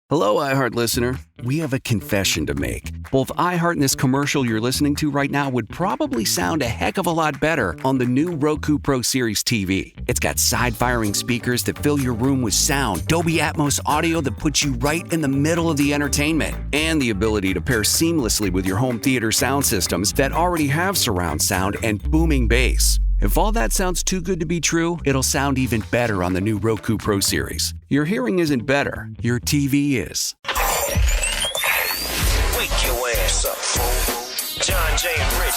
Hello, iHeart listener. We have a confession to make. Both iHeart and this commercial you're listening to right now would probably sound a heck of a lot better on the new Roku Pro Series TV. It's got side-firing speakers that fill your room with sound, Dolby Atmos audio that puts you right in the middle of the entertainment, and the ability to pair seamlessly with your home theater sound systems that already have surround sound and booming bass. If all that sounds too good to be true, it'll sound even better on the new Roku Pro Series. Your hearing isn't better, your TV is. Wake your ass up, fool. John Jay and Rich.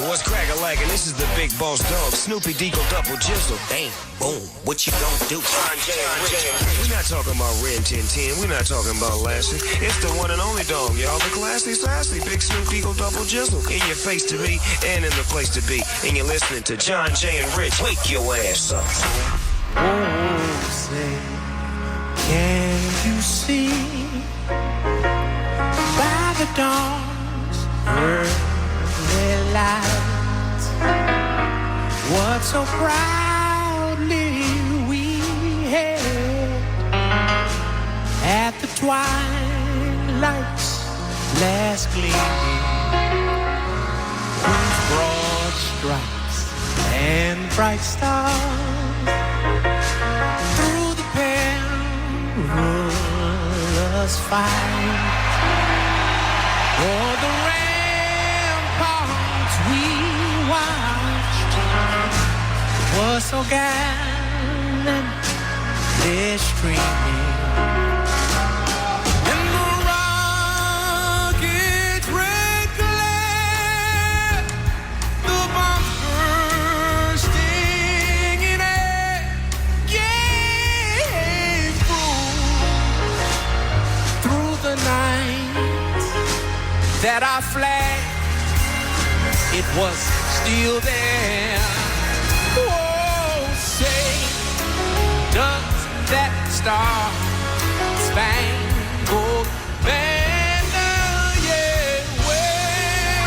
What's crack-a-lackin'? This is the big boss dog, Snoopy Deagle Double Jizzle. Bang, boom, what you gonna do? John Jay and Rich. We're not talking about Ren 1010. We're not talking about Lassie. It's the one and only dog, y'all. The classy, sassy, big Snoop Deagle Double Jizzle. In your face to be and in the place to be. And you're listening to John Jay and Rich. Wake your ass up, fool. Oh, say, can you see by the dawn's early light what so proudly we hailed at the twilight's last gleaming, whose broad stripes and bright stars through the perilous fight o'er the ramparts we watched was so gallantly streaming. And the rocket's red glare, the bombs bursting in air, gave through the night that our flag, it was still there. Oh, say, does that star-spangled banner yet wave?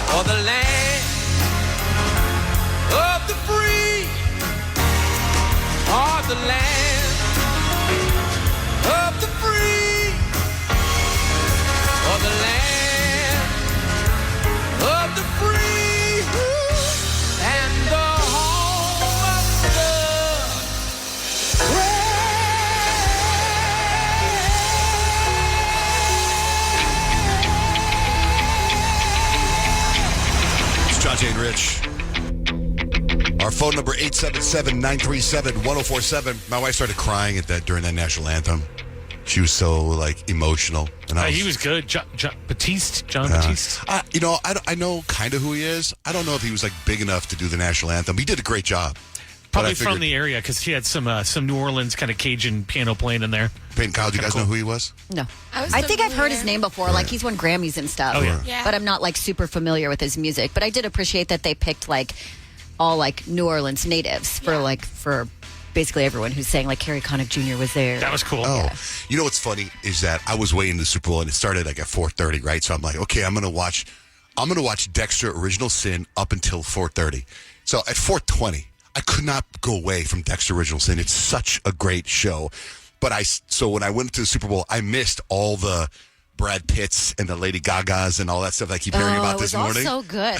For the land of the free, or the land of the free, or the land of the free, and the home of the It's John Jay and Rich. Our phone number 877-937-1047. My wife started crying at that during that national anthem. She was so emotional. And he was good. John Batiste. I know kind of who he is. I don't know if he was big enough to do the national anthem. He did a great job. Probably from the area because he had some New Orleans kind of Cajun piano playing in there. Payton, Kyle, do you guys know who he was? No. I think I've heard his name before. Right. He's won Grammys and stuff. Oh, yeah. But I'm not super familiar with his music. But I did appreciate that they picked all New Orleans natives for basically everyone who's saying Harry Connick Jr. was there. That was cool. Oh, yeah. You know what's funny is that I was waiting the Super Bowl and it started at 4:30, right? So I'm like, okay, I'm gonna watch Dexter Original Sin up until 4:30. So at 4:20, I could not go away from Dexter Original Sin. It's such a great show. But so when I went to the Super Bowl, I missed all the Brad Pitts and the Lady Gagas and all that stuff that I keep hearing about this morning. It was all so good.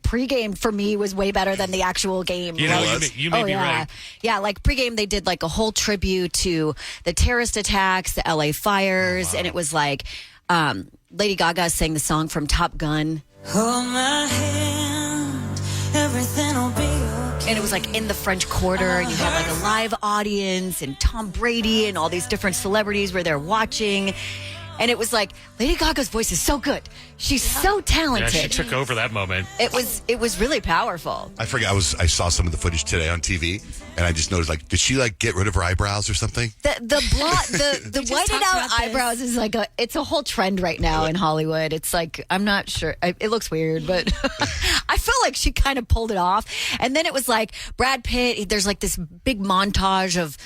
Pregame for me was way better than the actual game. You may be right. Yeah, pregame they did a whole tribute to the terrorist attacks, the LA fires, and it was Lady Gaga sang the song from Top Gun. Hold my hand, everything will be okay. And it was in the French Quarter, and you had a live audience, and Tom Brady and all these different celebrities were there watching. And it was Lady Gaga's voice is so good. She's so talented. Yeah, she took over that moment. It was really powerful. I forget. I saw some of the footage today on TV, and I just noticed did she get rid of her eyebrows or something? The whited out eyebrows is it's a whole trend right now in Hollywood. It's I'm not sure. It looks weird, but I feel she kind of pulled it off. And then it was Brad Pitt. There's this big montage of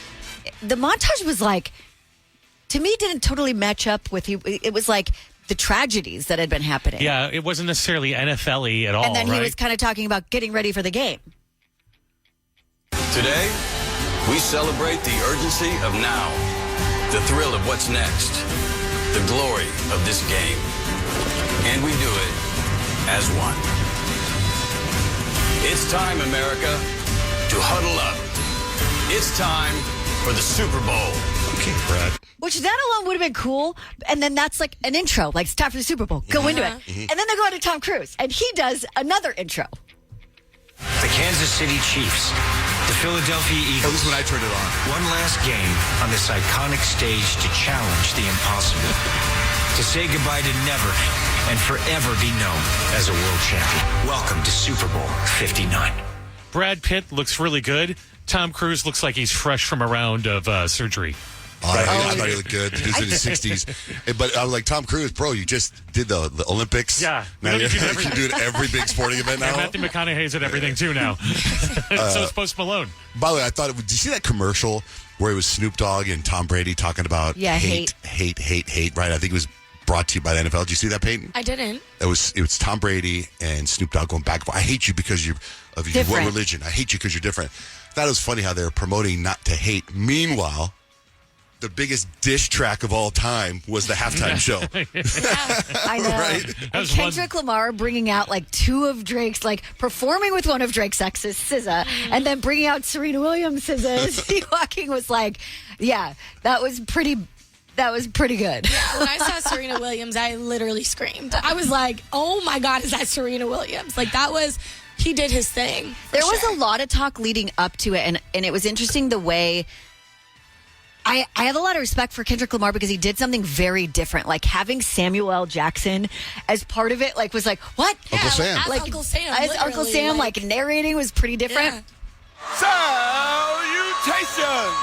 the montage was to me, didn't totally match up with you. It was the tragedies that had been happening. Yeah, it wasn't necessarily NFL-y at all. And then he was kind of talking about getting ready for the game. Today, we celebrate the urgency of now, the thrill of what's next, the glory of this game. And we do it as one. It's time, America, to huddle up. It's time for the Super Bowl. Okay, Brad. Which that alone would have been cool. And then that's like an intro, like it's time for the Super Bowl. Go into it. And then they go into Tom Cruise, and he does another intro. The Kansas City Chiefs, the Philadelphia Eagles. Oh, this is when I turned it on. One last game on this iconic stage to challenge the impossible. To say goodbye to never and forever be known as a world champion. Welcome to Super Bowl 59. Brad Pitt looks really good. Tom Cruise looks like he's fresh from a round of surgery. I thought he looked good. He was in his 60s. But I was like, Tom Cruise, bro, you just did the Olympics. Yeah. Now you're doing every big sporting event now. And Matthew McConaughey's at everything, too, now. So is Post Malone. By the way, did you see that commercial where it was Snoop Dogg and Tom Brady talking about hate, right? I think it was brought to you by the NFL. Did you see that, Payton? I didn't. It was Tom Brady and Snoop Dogg going back and forth. I hate you because of your what religion. I hate you because you're different. I thought it was funny how they were promoting not to hate. Meanwhile, the biggest diss track of all time was the halftime show. I know. Right? And Kendrick Lamar bringing out like two of Drake's, like performing with one of Drake's exes, SZA, and then bringing out Serena Williams' SZA as he walking was like, yeah, that was pretty good. Yeah, when I saw Serena Williams, I literally screamed. I was like, oh my God, is that Serena Williams? Like he did his thing. There was a lot of talk leading up to it, and it was interesting the way I have a lot of respect for Kendrick Lamar because he did something very different. Like having Samuel L. Jackson as part of it, like was like, what? Uncle Sam. As Uncle Sam. As Uncle Sam, like narrating was pretty different. Yeah. Salutations!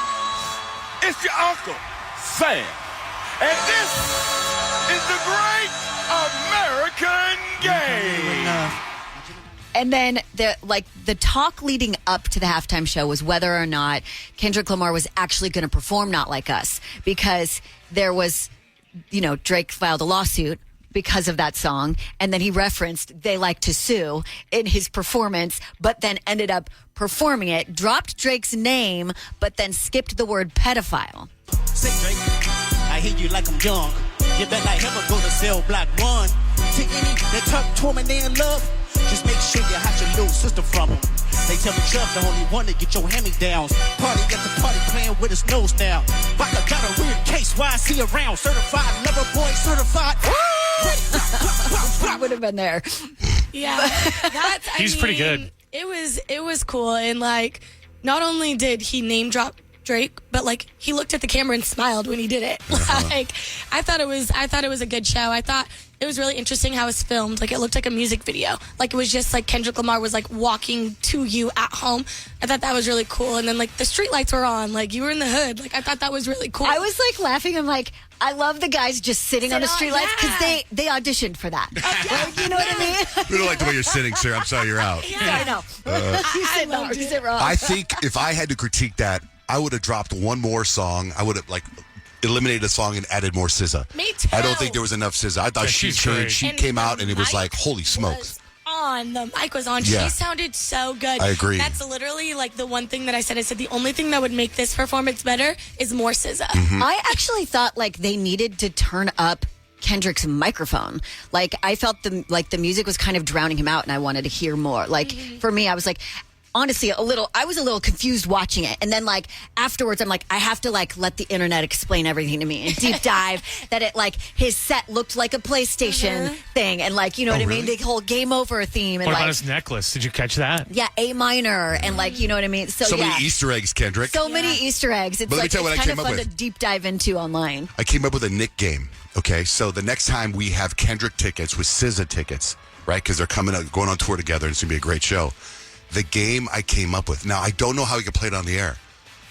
It's your Uncle Sam. And this is the great American game. And then the talk leading up to the halftime show was whether or not Kendrick Lamar was actually going to perform Not Like Us, because there was, Drake filed a lawsuit because of that song, and then he referenced They Like to Sue in his performance, but then ended up performing it, dropped Drake's name, but then skipped the word pedophile. Say Drake, I hear you like I'm young. You bet like him go to cell block 1. To any that talk to him and they in love, just make sure you hide your little sister from him. They tell me Chubb the only one to get your hand-me-downs. Party at the party playing with his nose now. Baka got a weird case, why I see around. Certified lover boy, certified. I would have been there. Yeah, He's pretty good. It was cool, and like not only did he name drop Drake, but like he looked at the camera and smiled when he did it. Like I thought it was a good show. I thought it was really interesting how it was filmed. Like it looked like a music video. Like it was just like Kendrick Lamar was like walking to you at home. I thought that was really cool. And then like the street lights were on. Like you were in the hood. Like I thought that was really cool. I was like laughing. I'm like, I love the guys just sitting on the street lights because they auditioned for that. Like, you know what I mean? We don't like the way you're sitting, sir. I'm sorry you're out. Yeah, I know. You sit wrong. I think if I had to critique that, I would have dropped one more song. I would have eliminated a song and added more SZA. Me too. I don't think there was enough SZA. I thought she changed. She came out and it was like, holy smokes. The mic was on. Yeah. She sounded so good. I agree. That's literally like the one thing that I said. I said the only thing that would make this performance better is more SZA. Mm-hmm. I actually thought like they needed to turn up Kendrick's microphone. Like I felt the music was kind of drowning him out and I wanted to hear more. Like for me, I was like, honestly, I was a little confused watching it. And then like afterwards, I'm like, I have to like let the internet explain everything to me and deep dive that it like his set looked like a PlayStation thing. And like, you know what I mean? The whole game over theme. And What about like, his necklace? Did you catch that? yeah, A minor. And like, you know what I mean? So many Easter eggs, Kendrick. So many Easter eggs. It's But let me like tell you what it's I kind came of up fun with. to deep dive into online. I came up with a Nick game. Okay, so the next time we have Kendrick tickets with SZA tickets, right? Because they're going on tour together and it's going to be a great show. The game I came up with. Now, I don't know how we can play it on the air.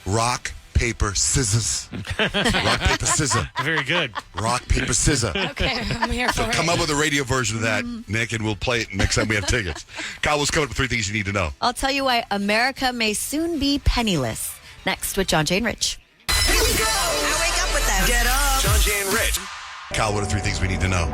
Rock, paper, scissors. Rock, paper, scissors. Very good. Rock, paper, scissors. Okay, I'm here for it. Come up with a radio version of that, Nick, and we'll play it next time we have tickets. Kyle was coming up with 3 things you need to know. I'll tell you why America may soon be penniless. Next with John, Jay, and Rich. Here we go. I wake up with them. Get up. John Jay and Rich. Kyle, what are 3 things we need to know?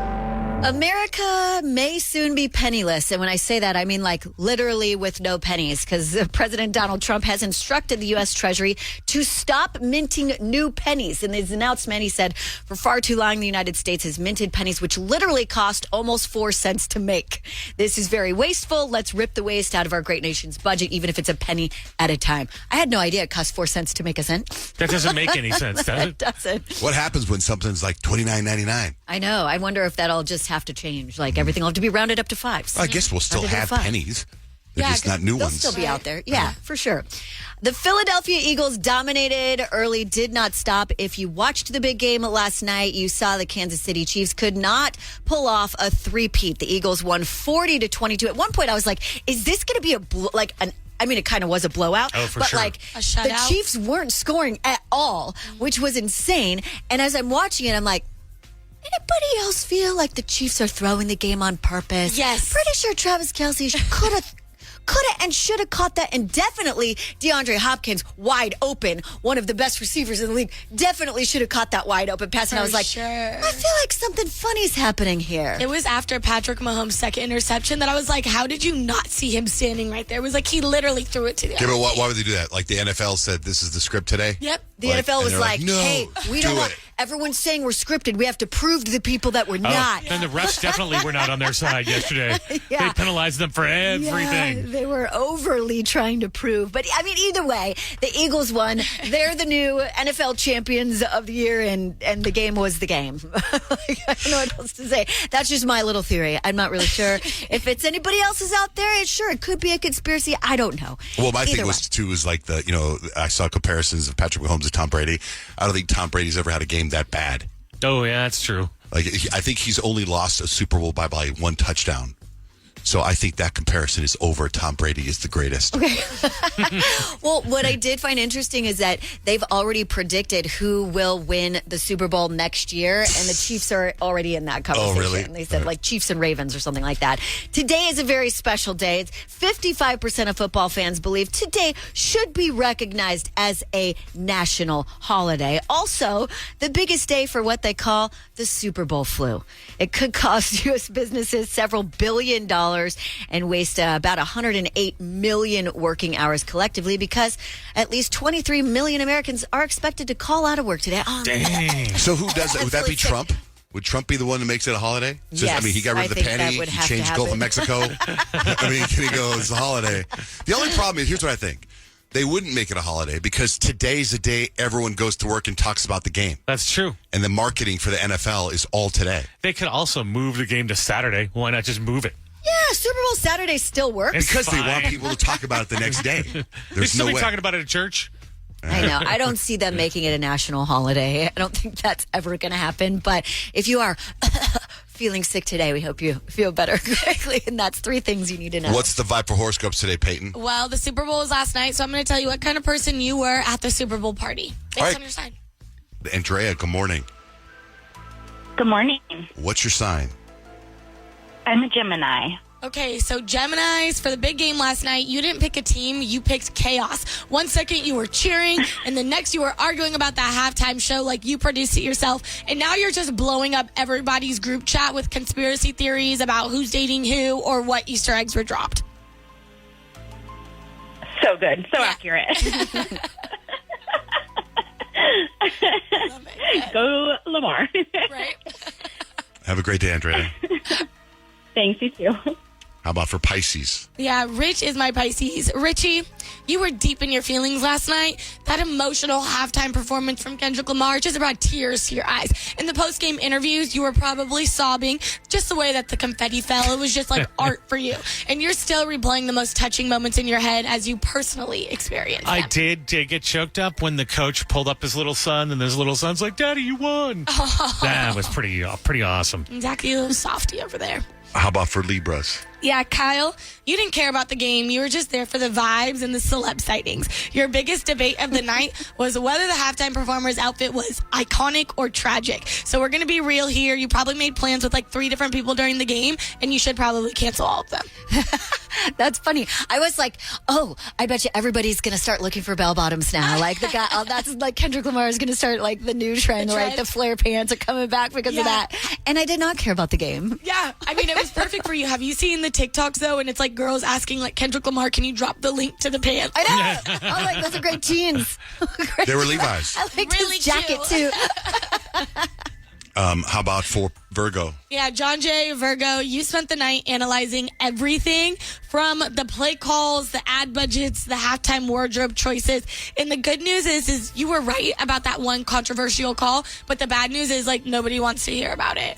America may soon be penniless. And when I say that, I mean like literally with no pennies, because President Donald Trump has instructed the U.S. Treasury to stop minting new pennies. In his announcement, he said, for far too long, the United States has minted pennies, which literally cost almost 4 cents to make. This is very wasteful. Let's rip the waste out of our great nation's budget, even if it's a penny at a time. I had no idea it cost 4 cents to make a cent. That doesn't make any sense, does it? It doesn't. What happens when something's like $29.99? I know. I wonder if that'll just have to change. Like everything will have to be rounded up to fives. I guess we'll still have pennies. They're just not new they'll ones. Still be out there. Yeah, for sure. The Philadelphia Eagles dominated early, did not stop. If you watched the big game last night, you saw the Kansas City Chiefs could not pull off a three-peat. The Eagles won 40-22. At one point, I was like, is this going to be it kind of was a blowout. Oh, for but sure. like A shutout? the Chiefs weren't scoring at all, which was insane. And as I'm watching it, I'm like, anybody else feel like the Chiefs are throwing the game on purpose? Yes. Pretty sure Travis Kelce could have and should have caught that. And definitely DeAndre Hopkins, wide open, one of the best receivers in the league, definitely should have caught that wide open pass. And I was like, sure. I feel like something funny's happening here. It was after Patrick Mahomes' second interception that I was like, how did you not see him standing right there? It was like he literally threw it to the Yeah, but why would they do that? Like the NFL said, this is the script today? Yep. The NFL was like, no, hey, we don't want everyone's saying we're scripted. We have to prove to the people that we're not. Then the refs definitely were not on their side yesterday. Yeah. They penalized them for everything. Yeah, they were overly trying to prove. But I mean, either way, the Eagles won. They're the new NFL champions of the year, and the game was the game. I don't know what else to say. That's just my little theory. I'm not really sure if it's anybody else's out there. It could be a conspiracy. I don't know. Well, my thing Either was, too, is like I saw comparisons of Patrick Mahomes to Tom Brady. I don't think Tom Brady's ever had a game that bad. Oh, yeah, that's true. Like, I think he's only lost a Super Bowl by one touchdown. So I think that comparison is over. Tom Brady is the greatest. Okay. Well, what I did find interesting is that they've already predicted who will win the Super Bowl next year, and the Chiefs are already in that conversation. Oh, really? They said like Chiefs and Ravens or something like that. Today is a very special day. It's 55% of football fans believe today should be recognized as a national holiday. Also, the biggest day for what they call the Super Bowl flu. It could cost U.S. businesses several $1 billion and waste about 108 million working hours collectively, because at least 23 million Americans are expected to call out of work today. Oh, Dang. So who does it? Would that be Trump? Would Trump be the one that makes it a holiday? Yes, I mean, he got rid of the penny. He changed Gulf of Mexico. I mean, can he go, it's a holiday? The only problem is, here's what I think. They wouldn't make it a holiday because today's the day everyone goes to work and talks about the game. That's true. And the marketing for the NFL is all today. They could also move the game to Saturday. Why not just move it? Yeah, Super Bowl Saturday still works. Because they want people to talk about it the next day. They There's still no be way. talking about it at church. I know. I don't see them making it a national holiday. I don't think that's ever going to happen. But if you are feeling sick today, we hope you feel better quickly. And that's 3 things you need to know. What's the vibe for horoscopes today, Payton? Well, the Super Bowl was last night, so I'm going to tell you what kind of person you were at the Super Bowl party. It's All right. on your side. Andrea, good morning. Good morning. What's your sign? I'm a Gemini. Okay, so Geminis, for the big game last night, you didn't pick a team, you picked chaos. 1 second you were cheering, and the next you were arguing about that halftime show like you produced it yourself, and now you're just blowing up everybody's group chat with conspiracy theories about who's dating who or what Easter eggs were dropped. So good. So accurate. Love it. Go Lamar. Right? Have a great day, Andrea. Thanks, you too. How about for Pisces? Yeah, Rich is my Pisces. Richie, you were deep in your feelings last night. That emotional halftime performance from Kendrick Lamar just brought tears to your eyes. In the post-game interviews, you were probably sobbing just the way that the confetti fell. It was just like art for you. And you're still replaying the most touching moments in your head as you personally experienced them. I did get choked up when the coach pulled up his little son, and his little son's like, "Daddy, you won." That was pretty awesome. Exactly, a little softy over there. How about for Libras? Yeah, Kyle, you didn't care about the game. You were just there for the vibes and the celeb sightings. Your biggest debate of the night was whether the halftime performer's outfit was iconic or tragic. So we're going to be real here. You probably made plans with like 3 different people during the game, and you should probably cancel all of them. That's funny. I was like, oh, I bet you everybody's going to start looking for bell bottoms now. Like the guy, that's like Kendrick Lamar is going to start like the new trend, right? The flare pants are coming back because of that. And I did not care about the game. Yeah. I mean, it was perfect for you. Have you seen the TikToks though? And it's like girls asking like Kendrick Lamar, can you drop the link to the pants? I know. I was like, those are great jeans. They were Levi's. I liked his jacket too. How about for Virgo? Yeah, John Jay, Virgo, you spent the night analyzing everything from the play calls, the ad budgets, the halftime wardrobe choices. And the good news is you were right about that one controversial call, but the bad news is like nobody wants to hear about it.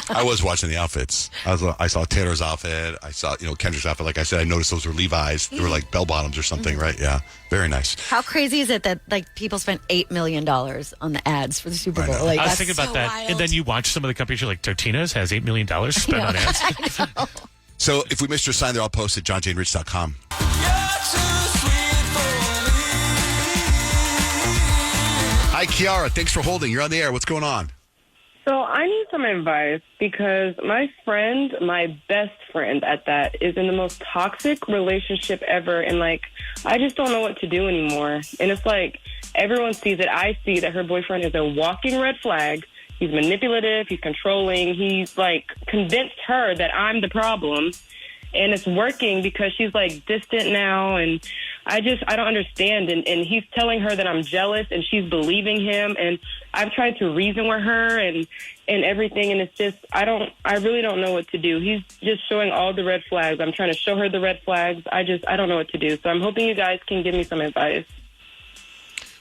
I was watching the outfits. I saw Taylor's outfit. I saw, Kendrick's outfit. Like I said, I noticed those were Levi's. They were like bell bottoms or something, right? Yeah. Very nice. How crazy is it that like people spent $8 million on the ads for the Super Bowl? Like, I was thinking about that. wild. And then you watch some of the companies, you're like, Totino's has $8 million spent on ads. So if we missed your sign, they're all posted at johnjaneRich.com. Hi, Kiara. Thanks for holding. You're on the air. What's going on? So I need some advice because my friend, my best friend at that, is in the most toxic relationship ever. And, I just don't know what to do anymore. And it's like everyone sees it. I see that her boyfriend is a walking red flag. He's manipulative. He's controlling. He's, convinced her that I'm the problem. And it's working because she's, distant now. And I don't understand. And he's telling her that I'm jealous and she's believing him. And I've tried to reason with her and everything. And it's just, I really don't know what to do. He's just showing all the red flags. I'm trying to show her the red flags. I don't know what to do. So I'm hoping you guys can give me some advice.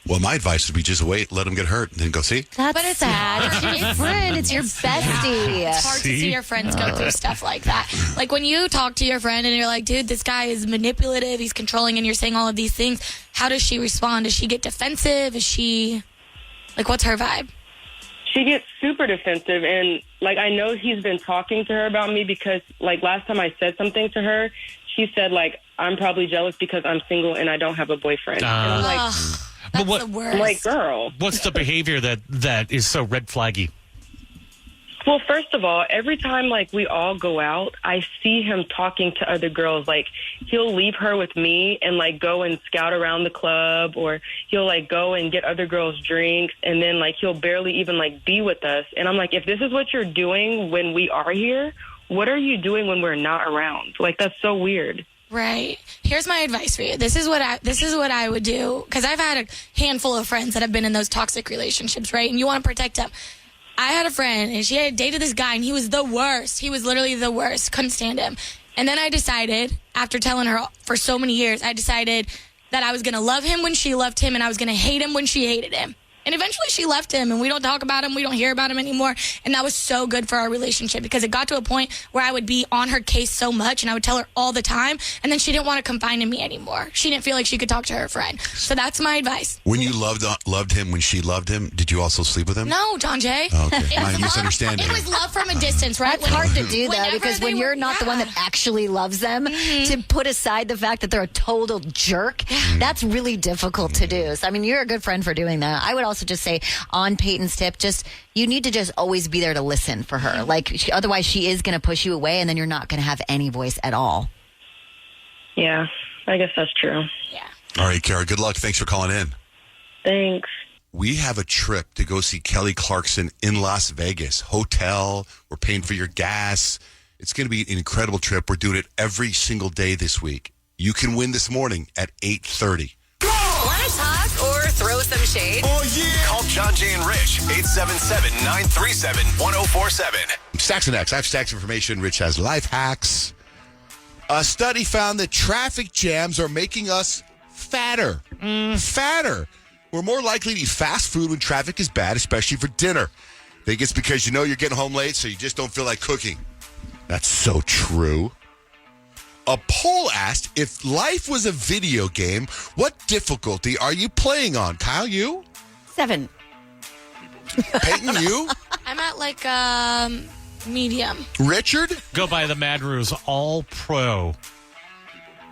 Well, my advice would be just wait, let him get hurt, and then go see. But it's sad. It's your friend. It's your bestie. It's hard to see your friends go through stuff like that. Like when you talk to your friend and you're like, dude, this guy is manipulative, he's controlling, and you're saying all of these things. How does she respond? Does she get defensive? Is she, what's her vibe? She gets super defensive, and, I know he's been talking to her about me because, last time I said something to her, she said, I'm probably jealous because I'm single and I don't have a boyfriend. And I'm like... That's the worst. I'm like, girl. What's the behavior that is so red flaggy? Well, first of all, every time, we all go out, I see him talking to other girls. He'll leave her with me and, go and scout around the club, or he'll, go and get other girls drinks, and then, he'll barely even, be with us. And I'm like, if this is what you're doing when we are here, what are you doing when we're not around? That's so weird. Right. Here's my advice for you. This is what I would do, because I've had a handful of friends that have been in those toxic relationships, right? And you want to protect them. I had a friend, and she had dated this guy, and he was the worst. He was literally the worst. Couldn't stand him. And then I decided, after telling her for so many years, I decided that I was going to love him when she loved him, and I was going to hate him when she hated him. And eventually she left him, and we don't talk about him. We don't hear about him anymore. And that was so good for our relationship, because it got to a point where I would be on her case so much, and I would tell her all the time. And then she didn't want to confide in me anymore. She didn't feel like she could talk to her friend. So that's my advice. When you loved him, when she loved him, did you also sleep with him? No, John Jay. Oh, okay. My misunderstanding. It was love from a distance, right? It's hard to do that because when you're not the one that actually loves them, to put aside the fact that they're a total jerk, that's really difficult to do. So, you're a good friend for doing that. I would also just say, on Payton's tip, you need to just always be there to listen for her. Otherwise she is going to push you away, and then you're not going to have any voice at all. Yeah, I guess that's true. Yeah. All right, Kara, good luck. Thanks for calling in. Thanks. We have a trip to go see Kelly Clarkson in Las Vegas. Hotel, we're paying for your gas. It's going to be an incredible trip. We're doing it every single day this week. You can win this morning at 8:30. Want to talk or throw some shade? Oh, yeah. Call John Jay and Rich, 877-937-1047. Stacks and X. I have stacks of information. Rich has life hacks. A study found that traffic jams are making us fatter. Fatter. We're more likely to eat fast food when traffic is bad, especially for dinner. I think it's because you're getting home late, so you just don't feel like cooking. That's so true. A poll asked, if life was a video game, what difficulty are you playing on? Kyle, you? 7. Payton, you? I'm at Medium. Richard? Go by the Mad Rules All Pro.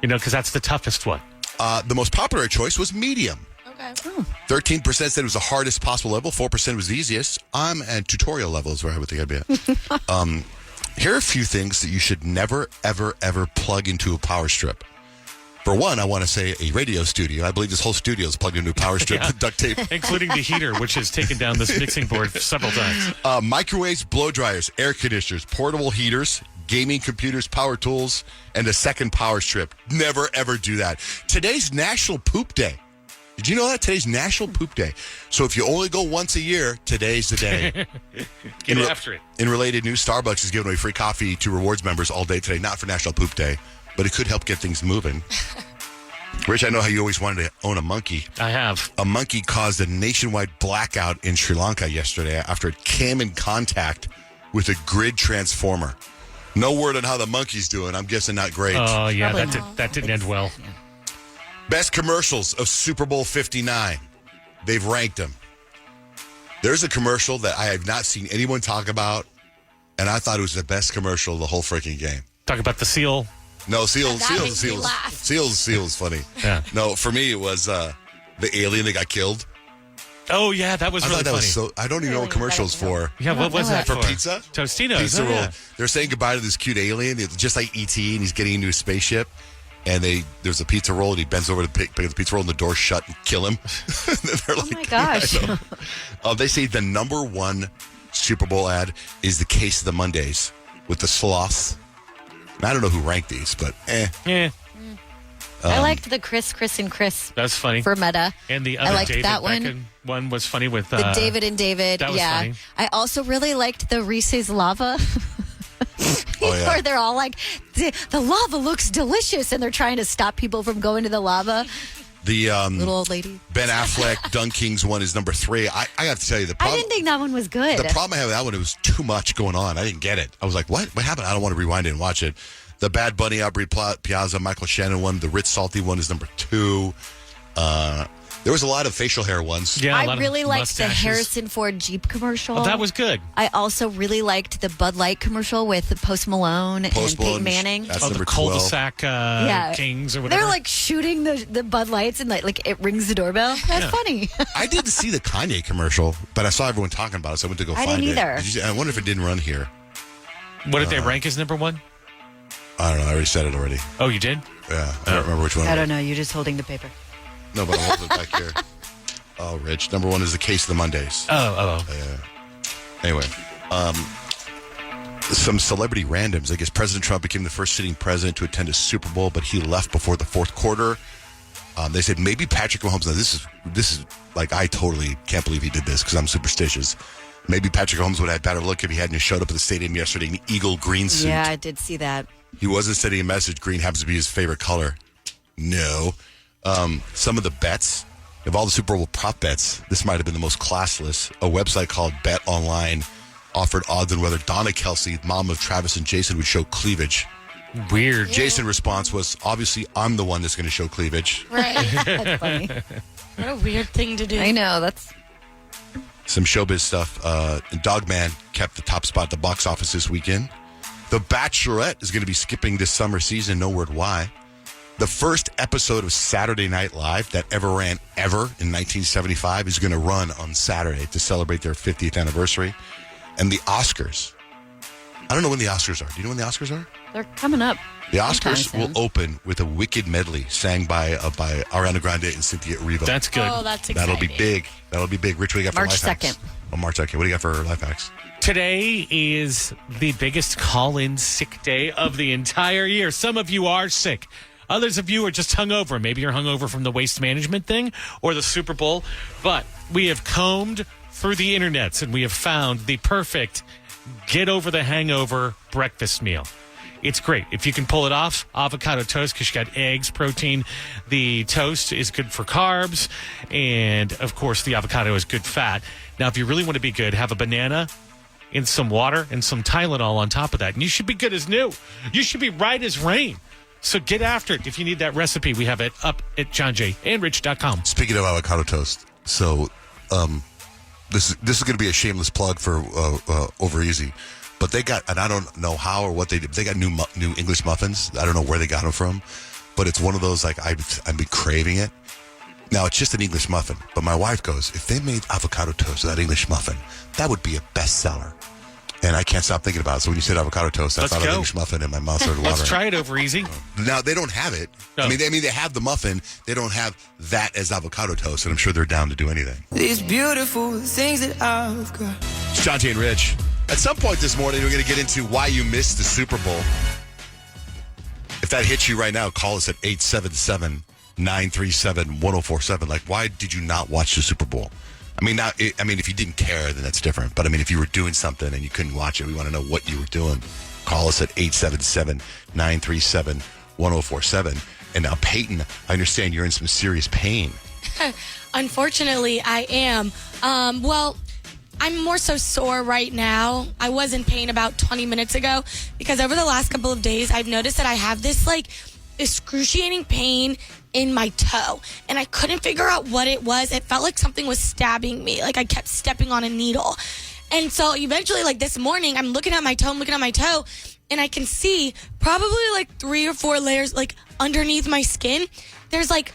Because that's the toughest one. The most popular choice was medium. Okay. 13% said it was the hardest possible level. 4% was the easiest. I'm at tutorial level is where I would think I'd be at. Here are a few things that you should never, ever, ever plug into a power strip. For one, I want to say a radio studio. I believe this whole studio is plugged into a power strip with duct tape. Including the heater, which has taken down this mixing board several times. Microwaves, blow dryers, air conditioners, portable heaters, gaming computers, power tools, and a second power strip. Never, ever do that. Today's National Poop Day. Did you know that? Today's National Poop Day. So if you only go once a year, today's the day. Get after it. In related news, Starbucks is giving away free coffee to rewards members all day today. Not for National Poop Day, but it could help get things moving. Rich, I know how you always wanted to own a monkey. I have. A monkey caused a nationwide blackout in Sri Lanka yesterday after it came in contact with a grid transformer. No word on how the monkey's doing. I'm guessing not great. Oh, yeah, that didn't end well. Yeah. Best commercials of Super Bowl 59. They've ranked them. There's a commercial that I have not seen anyone talk about, and I thought it was the best commercial of the whole freaking game. Talk about the seal. No, Seal's funny. Yeah. No, for me, it was the alien that got killed. Oh, yeah, that was I really thought that funny. was I don't even know what commercial's for. Yeah, what was that for? Pizza? Tostino's. Pizza Oh, roll. yeah. They're saying goodbye to this cute alien, it's just like E.T., and he's getting into a spaceship. And there's a pizza roll, and he bends over to pick up the pizza roll, and the door's shut and kill him. They're like, Oh my gosh. they say the number one Super Bowl ad is the Case of the Mondays with the sloths. And I don't know who ranked these, but Yeah, I liked the Chris, and Chris that's funny. for Meta. And the I other liked David that one. Beckham one was funny with... The David and David. that was yeah. funny. I also really liked the Reese's lava. Oh, yeah. Where they're all like, the lava looks delicious, and they're trying to stop people from going to the lava. the Little old lady. Ben Affleck, Dun King's one is number 3. I got to tell you, the I problem... didn't think that one was good. The problem I had with that one, it was too much going on. I didn't get it. I was like, what? What happened? I don't want to rewind it and watch it. The Bad Bunny, Aubrey Piazza, Michael Shannon one. The Ritz Salty one is number 2. There was a lot of facial hair ones. Yeah, a I lot really of liked the mustaches. Harrison Ford Jeep commercial. Oh, that was good. I also really liked the Bud Light commercial with Post Malone Post and Malone, Peyton Manning. that's Oh, number the 12. cul-de-sac Kings or whatever. They're like shooting the Bud Lights, and like it rings the doorbell. That's funny. I didn't see the Kanye commercial, but I saw everyone talking about it, so I went to go I find didn't it. either. Did you, I wonder if it didn't run here. What did they rank as number one? I don't know. I already said it already. Oh, you did? Yeah, I don't remember which one. I don't know. You're just holding the paper. No, but I'm holding it back here. Oh, Rich. Number 1 is the Case of the Mondays. Oh. Anyway, some celebrity randoms. I guess President Trump became the first sitting president to attend a Super Bowl, but he left before the fourth quarter. They said maybe Patrick Mahomes. Now this is like, I totally can't believe he did this because I'm superstitious. Maybe Patrick Mahomes would have had better luck if he hadn't showed up at the stadium yesterday in an eagle green suit. Yeah, I did see that. He wasn't sending a message. Green happens to be his favorite color. No. Some of the bets, of all the Super Bowl prop bets, this might have been the most classless. A website called Bet Online offered odds on whether Donna Kelsey, mom of Travis and Jason, would show cleavage. Weird. Jason's response was, obviously, I'm the one that's going to show cleavage. Right. That's funny. What a weird thing to do. I know. That's Some showbiz stuff. Dogman kept the top spot at the box office this weekend. The Bachelorette is going to be skipping this summer season. No word why. The first episode of Saturday Night Live that ever ran ever in 1975 is going to run on Saturday to celebrate their 50th anniversary. And the Oscars. I don't know when the Oscars are. Do you know when the Oscars are? they're coming up. The Oscars will open with a wicked medley sang by Ariana Grande and Cynthia Erivo. That's good. Oh, that's exciting. That'll be big. That'll be big. Rich, what do you got for March life hacks? 2nd. Oh, March 2nd. What do you got for life hacks? Today is the biggest call-in sick day of the entire year. Some of you are sick. Others of you are just hungover. Maybe you're hungover from the waste management thing or the Super Bowl. But we have combed through the internets and we have found the perfect get over the hangover breakfast meal. It's great. If you can pull it off, avocado toast because you got eggs, protein. The toast is good for carbs. And, of course, the avocado is good fat. Now, if you really want to be good, have a banana in some water and some Tylenol on top of that. And you should be good as new. You should be right as rain. So get after it. If you need that recipe, we have it up at johnjandrich.com. Speaking of avocado toast, so this is going to be a shameless plug for Over Easy. But they got, and I don't know how or what they did. They got new English muffins. I don't know where they got them from, but it's one of those like I've been craving it. Now it's just an English muffin, but my wife goes, if they made avocado toast with that English muffin, that would be a bestseller. And I can't stop thinking about it. So when you said avocado toast, I thought of English muffin and my mouth started watering. Let's try it over easy. Now, they don't have it. No. I mean, they have the muffin. They don't have that as avocado toast, and I'm sure they're down to do anything. These beautiful things that I've got. It's John, Jay, and Rich. At some point this morning, we're going to get into why you missed the Super Bowl. If that hits you right now, call us at 877-937-1047. Like, why did you not watch the Super Bowl? I mean, if you didn't care, then that's different. But I mean, if you were doing something and you couldn't watch it, we want to know what you were doing. Call us at 877-937-1047. And now, Payton, I understand you're in some serious pain. Unfortunately, I am. Well, I'm more so sore right now. I was in pain about 20 minutes ago because over the last couple of days, I've noticed that I have this like excruciating pain in my toe, and I couldn't figure out what it was. It felt like something was stabbing me, like I kept stepping on a needle. And so eventually, like this morning, I'm looking at my toe, and I can see probably like 3 or 4 layers, like underneath my skin, there's like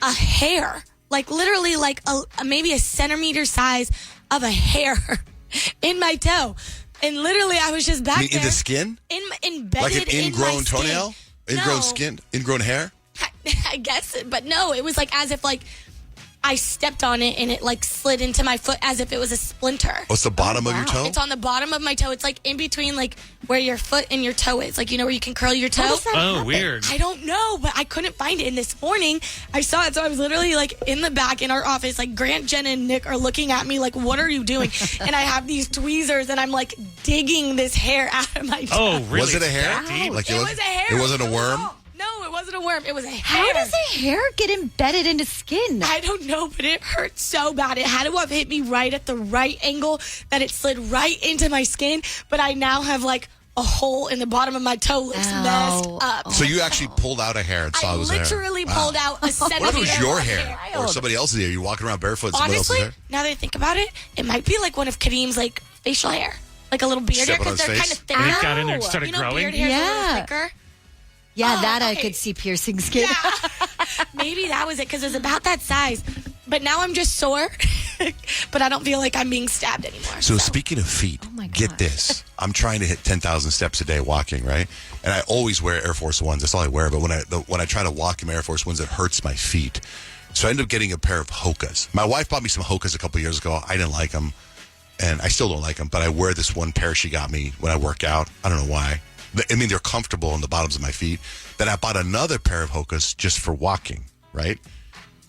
a hair, like literally like maybe a centimeter size of a hair in my toe. And literally, I was just back there. In the skin? Embedded like an ingrown toenail? Ingrown skin? Ingrown hair? I guess, but no, it was like as if like I stepped on it and it like slid into my foot as if it was a splinter. What's the bottom of your toe? It's on the bottom of my toe. It's like in between like where your foot and your toe is. Like, you know, where you can curl your toe. How does that happen? Weird. I don't know, but I couldn't find it. And this morning I saw it. So I was literally like in the back in our office, like Grant, Jen, and Nick are looking at me like, what are you doing? And I have these tweezers and I'm like digging this hair out of my toe. Oh, really? Was it a hair? Like it was a hair. It wasn't a worm? No, it wasn't a worm. It was a hair. How does a hair get embedded into skin? I don't know, but it hurt so bad. It had to have hit me right at the right angle that it slid right into my skin. But I now have like a hole in the bottom of my toe. Looks messed up. So you actually pulled out a hair and saw it was hair. I literally pulled out a centimeter. What if it was your of hair or somebody else's hair? You're walking around barefoot and somebody else's Honestly, hair? now that I think about it, it might be like one of Kareem's like facial hair. Like a little beard hair Step on because his they're face? kind of thicker. And it got in there and started growing? Beard hairs are a little thicker. Yeah, I could see piercing skin. Yeah. Maybe that was it because it was about that size. But now I'm just sore, but I don't feel like I'm being stabbed anymore. So speaking of feet, get this. I'm trying to hit 10,000 steps a day walking, right? And I always wear Air Force Ones. That's all I wear. But when I try to walk in my Air Force Ones, it hurts my feet. So I ended up getting a pair of Hokas. My wife bought me some Hokas a couple years ago. I didn't like them, and I still don't like them. But I wear this one pair she got me when I work out. I don't know why. I mean, they're comfortable on the bottoms of my feet. Then I bought another pair of Hokas just for walking, right?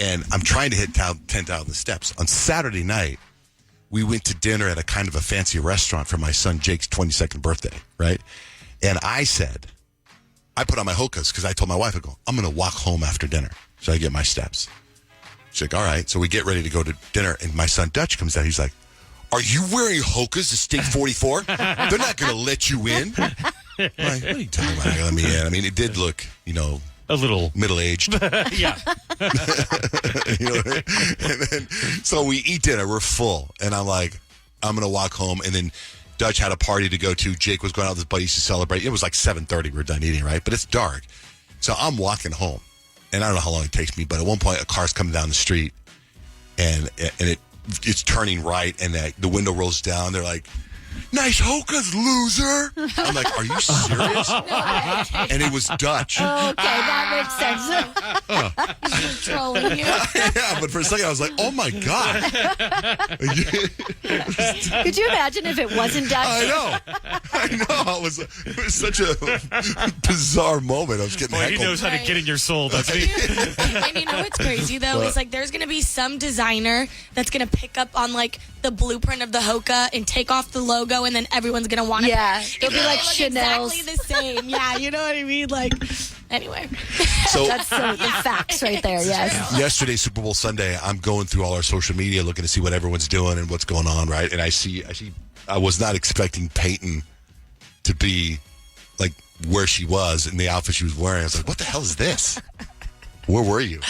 And I'm trying to hit 10,000 steps. On Saturday night, we went to dinner at a kind of a fancy restaurant for my son Jake's 22nd birthday, right? And I put on my Hokas because I told my wife, I go, I'm going to walk home after dinner so I get my steps. She's like, all right. So we get ready to go to dinner, and my son Dutch comes out. He's like, are you wearing Hokas to State 44? They're not going to let you in. I'm like, what are you talking about? Let me in. I mean, it did look, a little middle-aged. Yeah. You know what I mean? And then, so we eat dinner. We're full. And I'm like, I'm going to walk home. And then Dutch had a party to go to. Jake was going out with his buddies to celebrate. It was like 7:30. We were done eating, right? But it's dark. So I'm walking home. And I don't know how long it takes me. But at one point, a car's coming down the street. And it's turning right. And the window rolls down. They're like, nice Hokas, loser. I'm like, are you serious? And it was Dutch. Okay, that makes sense. He's trolling you. Yeah, but for a second I was like, oh my God. Could you imagine if it wasn't Dutch? I know. It was such a bizarre moment. I was getting heckled. He knows how to get in your soul, doesn't he? And you know what's crazy though? Is like there's gonna be some designer that's gonna pick up on like the blueprint of the Hoka and take off the logo, and then everyone's gonna want to. Yeah, it'll be like Chanel's. Exactly the same. Yeah, you know what I mean. Like, anyway. So that's the facts right there. Yes. Yesterday, Super Bowl Sunday, I'm going through all our social media looking to see what everyone's doing and what's going on, right? And I see. I was not expecting Payton to be like where she was in the outfit she was wearing. I was like, what the hell is this? Where were you?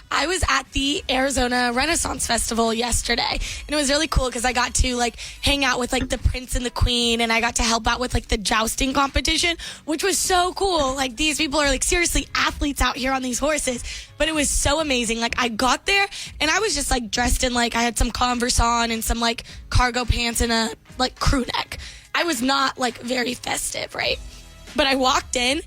I was at the Arizona Renaissance Festival yesterday, and it was really cool because I got to like hang out with like the Prince and the Queen, and I got to help out with like the jousting competition, which was so cool. Like these people are like seriously athletes out here on these horses, but it was so amazing. Like I got there and I was just like dressed in like I had some Converse on and some like cargo pants and a like crew neck. I was not like very festive, right? But I walked in.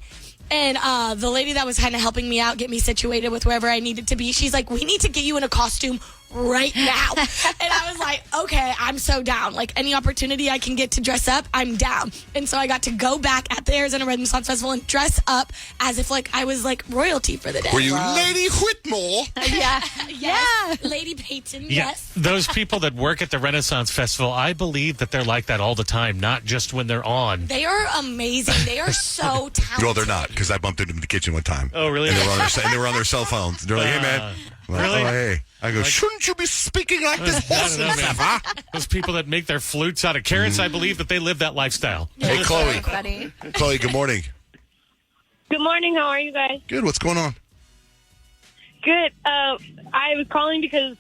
And the lady that was kind of helping me out, get me situated with wherever I needed to be, she's like, we need to get you in a costume right now. And I was like, okay, I'm so down. Like, any opportunity I can get to dress up, I'm down. And so I got to go back at the Arizona Renaissance Festival and dress up as if, like, I was, like, royalty for the day. Were you Lady Whitmore? Yeah. Yes. Lady Payton, yes. Those people that work at the Renaissance Festival, I believe that they're like that all the time, not just when they're on. They are amazing. They are so talented. Well, they're not, because I bumped into them in the kitchen one time. Oh, really? And they were on their cell phones. They're like, hey, man. Really? Oh, hey. I go, shouldn't you be speaking like this horse? I don't know, man. Those people that make their flutes out of carrots, I believe that they live that lifestyle. Hey, Chloe. Chloe, good morning. Good morning. How are you guys? Good. What's going on? Good. I was calling because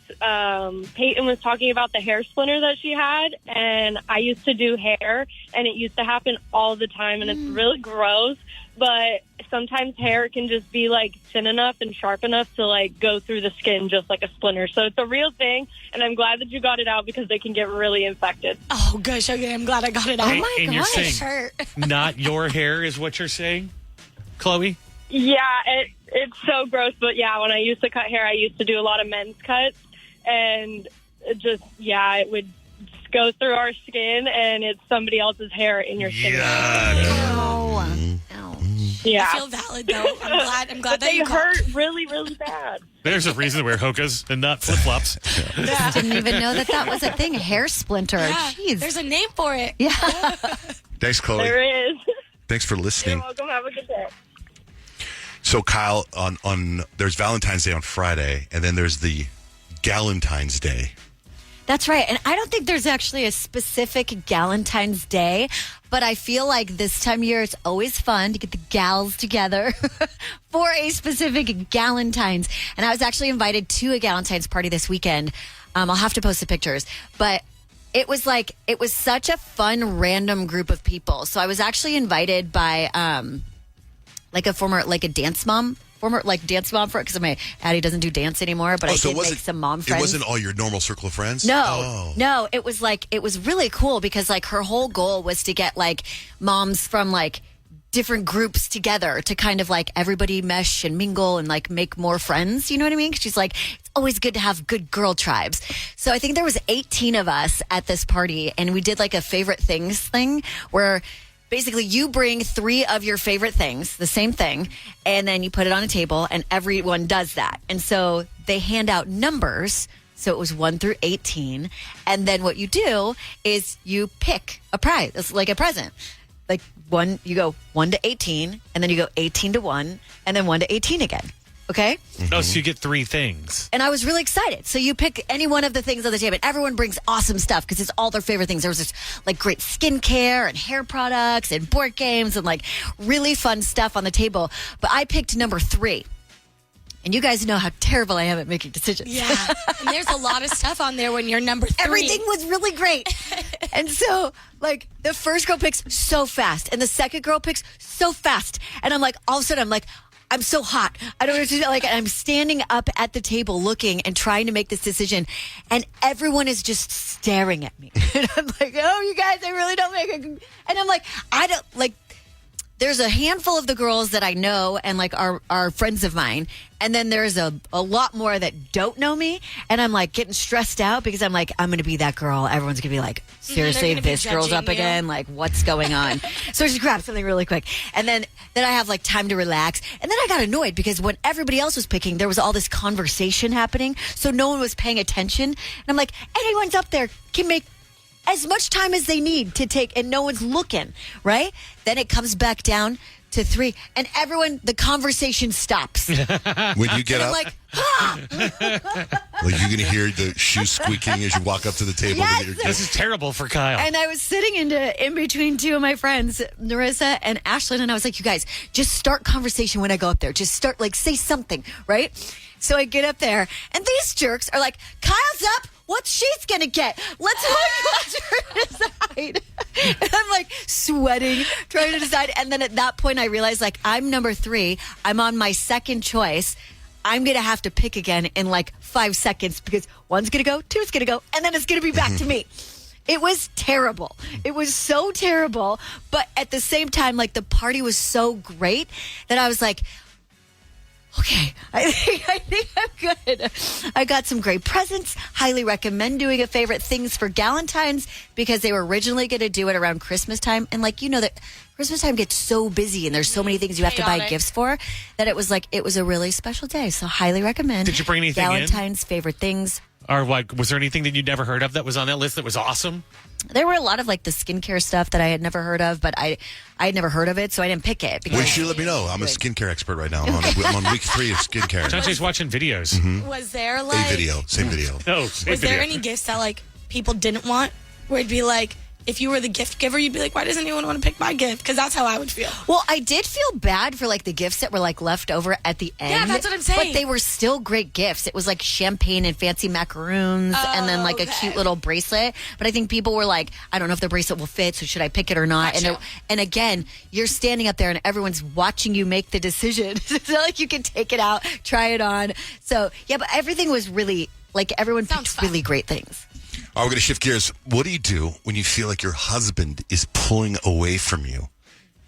Payton was talking about the hair splinter that she had, and I used to do hair, and it used to happen all the time, and it's really gross, but sometimes hair can just be, like, thin enough and sharp enough to, like, go through the skin just like a splinter. So it's a real thing, and I'm glad that you got it out because they can get really infected. Oh, gosh. Okay, I'm glad I got it out. Oh, my gosh. You're saying not your hair is what you're saying, Chloe? Yeah, it's so gross, but yeah, when I used to cut hair, I used to do a lot of men's cuts, and it would go through our skin, and it's somebody else's hair in your skin. Yeah. I feel valid, though. I'm glad but that they you hurt really, really bad. There's a reason to wear hokas and not flip-flops. Didn't even know that was a thing. Hair splinter. Yeah, Jeez. there's a name for it. Yeah. Thanks, Chloe. There is. Thanks for listening. You're welcome. Have a good day. So, Kyle, on there's Valentine's Day on Friday, and then there's the Galentine's Day. That's right. And I don't think there's actually a specific Galentine's Day, but I feel like this time of year it's always fun to get the gals together for a specific Galentine's. And I was actually invited to a Galentine's party this weekend. I'll have to post the pictures, but it was such a fun random group of people. So I was actually invited by a dance mom. Dance mom for it because my Addie doesn't do dance anymore, but I did make some mom friends. It wasn't all your normal circle of friends? No, it was really cool because like her whole goal was to get like moms from like different groups together to kind of like everybody mesh and mingle and like make more friends. You know what I mean? She's like, it's always good to have good girl tribes. So I think there was 18 of us at this party, and we did like a favorite things thing where basically, you bring 3 of your favorite things, the same thing, and then you put it on a table, and everyone does that. And so they hand out numbers. So it was 1 through 18. And then what you do is you pick a prize. It's like a present. Like you go 1 to 18, and then you go 18 to 1, and then 1 to 18 again. Okay? Oh, so you get 3 things. And I was really excited. So you pick any one of the things on the table. And everyone brings awesome stuff because it's all their favorite things. There was this like great skincare and hair products and board games and like really fun stuff on the table. But I picked number 3. And you guys know how terrible I am at making decisions. Yeah. And there's a lot of stuff on there when you're number 3. Everything was really great. And so, like, the first girl picks so fast. And the second girl picks so fast. And I'm like, all of a sudden, I'm so hot. I don't know what to do. Like, I'm standing up at the table looking and trying to make this decision. And everyone is just staring at me. And I'm like, oh, you guys, I really don't make it. And I'm like, there's a handful of the girls that I know and like are friends of mine. And then there's a lot more that don't know me. And I'm like getting stressed out because I'm like, I'm going to be that girl. Everyone's going to be like, seriously, this girl's up again. Like, what's going on? So I just grabbed something really quick. And then I have like time to relax. And then I got annoyed because when everybody else was picking, there was all this conversation happening. So no one was paying attention. And I'm like, anyone's up there can make as much time as they need to take, and no one's looking, right? Then it comes back down to 3, and the conversation stops. When you get and up, I'm like, ah! like you're going to hear the shoes squeaking as you walk up to the table. Yes! To get your This is terrible for Kyle. And I was sitting in between 2 of my friends, Narissa and Ashlyn, and I was like, you guys, just start conversation when I go up there. Just start, like, say something, right? So I get up there, and these jerks are like, Kyle's up. What she's going to get? Let's watch her decide. And I'm like sweating, trying to decide. And then at that point, I realized, like, I'm number 3. I'm on my second choice. I'm going to have to pick again in like 5 seconds because one's going to go, two's going to go, and then it's going to be back to me. It was terrible. It was so terrible. But at the same time, like, the party was so great that I was like, okay, I think I'm good. I got some great presents. Highly recommend doing a favorite things for Galentine's because they were originally going to do it around Christmas time. And like, you know that Christmas time gets so busy and there's so many things you have to buy gifts for that it was a really special day. So highly recommend. Did you bring anything Galentine's favorite things. Or like, was there anything that you'd never heard of that was on that list that was awesome? There were a lot of like the skincare stuff that I had never heard of, but I had never heard of it, so I didn't pick it. Well, you should let me know. I'm a skincare expert right now. I'm on week 3 of skincare. Sanjay's watching videos. Mm-hmm. Was there like same video. No, was there any gifts that like people didn't want? Where it'd be like, if you were the gift giver, you'd be like, why doesn't anyone want to pick my gift? Because that's how I would feel. Well, I did feel bad for like the gifts that were like left over at the end. Yeah, that's what I'm saying. But they were still great gifts. It was like champagne and fancy macaroons and then like a cute little bracelet. But I think people were like, I don't know if the bracelet will fit, so should I pick it or not? Gotcha. And again, you're standing up there and everyone's watching you make the decision. It's not like you can take it out, try it on. So, yeah, but everything was really, like, everyone picked really great things. All right, we're going to shift gears. What do you do when you feel like your husband is pulling away from you?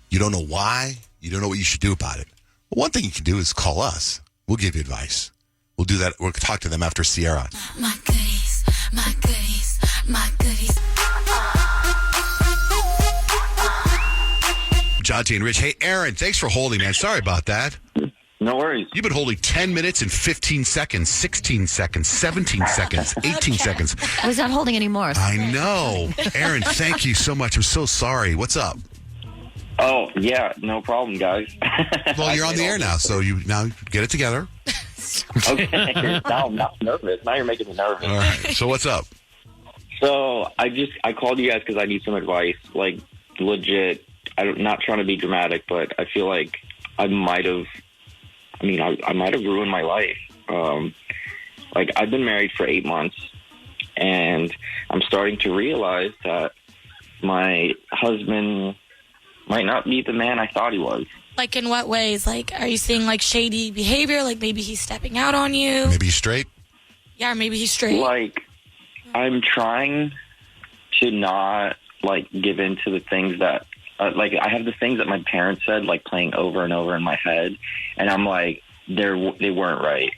You don't know why. You don't know what you should do about it. Well, one thing you can do is call us. We'll give you advice. We'll do that. We'll talk to them after Sierra. My goodies, my goodies, my goodies. John, T, and Rich. Hey, Aaron, thanks for holding, man. Sorry about that. No worries. You've been holding 10 minutes and 15 seconds, 16 seconds, 17 seconds, 18 seconds. I was not holding anymore. I know. Aaron, thank you so much. I'm so sorry. What's up? Oh, yeah, no problem, guys. Well, you're on the air now, so you now get it together. Okay. Now I'm not nervous. Now you're making me nervous. All right. So what's up? So I called you guys because I need some advice. Like, legit. I'm not trying to be dramatic, but I feel like I might have ruined my life. Like, I've been married for 8 months, and I'm starting to realize that my husband might not be the man I thought he was. Like, in what ways? Like, are you seeing, like, shady behavior? Like, maybe he's stepping out on you? Maybe he's straight? Yeah, maybe he's straight. Like, I'm trying to not, like, give in to the things that, like, I have the things that my parents said, like, playing over and over in my head, and I'm like, they weren't right.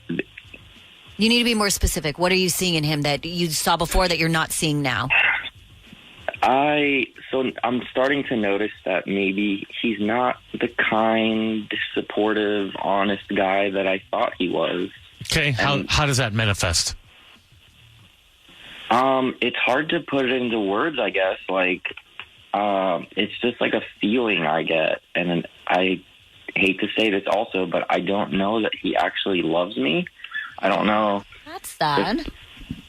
You need to be more specific. What are you seeing in him that you saw before that you're not seeing now? So I'm starting to notice that maybe he's not the kind, supportive, honest guy that I thought he was. Okay, how does that manifest? It's hard to put it into words, I guess. Like, it's just like a feeling I get, and I hate to say this also, but I don't know that he actually loves me. I don't know. That's sad.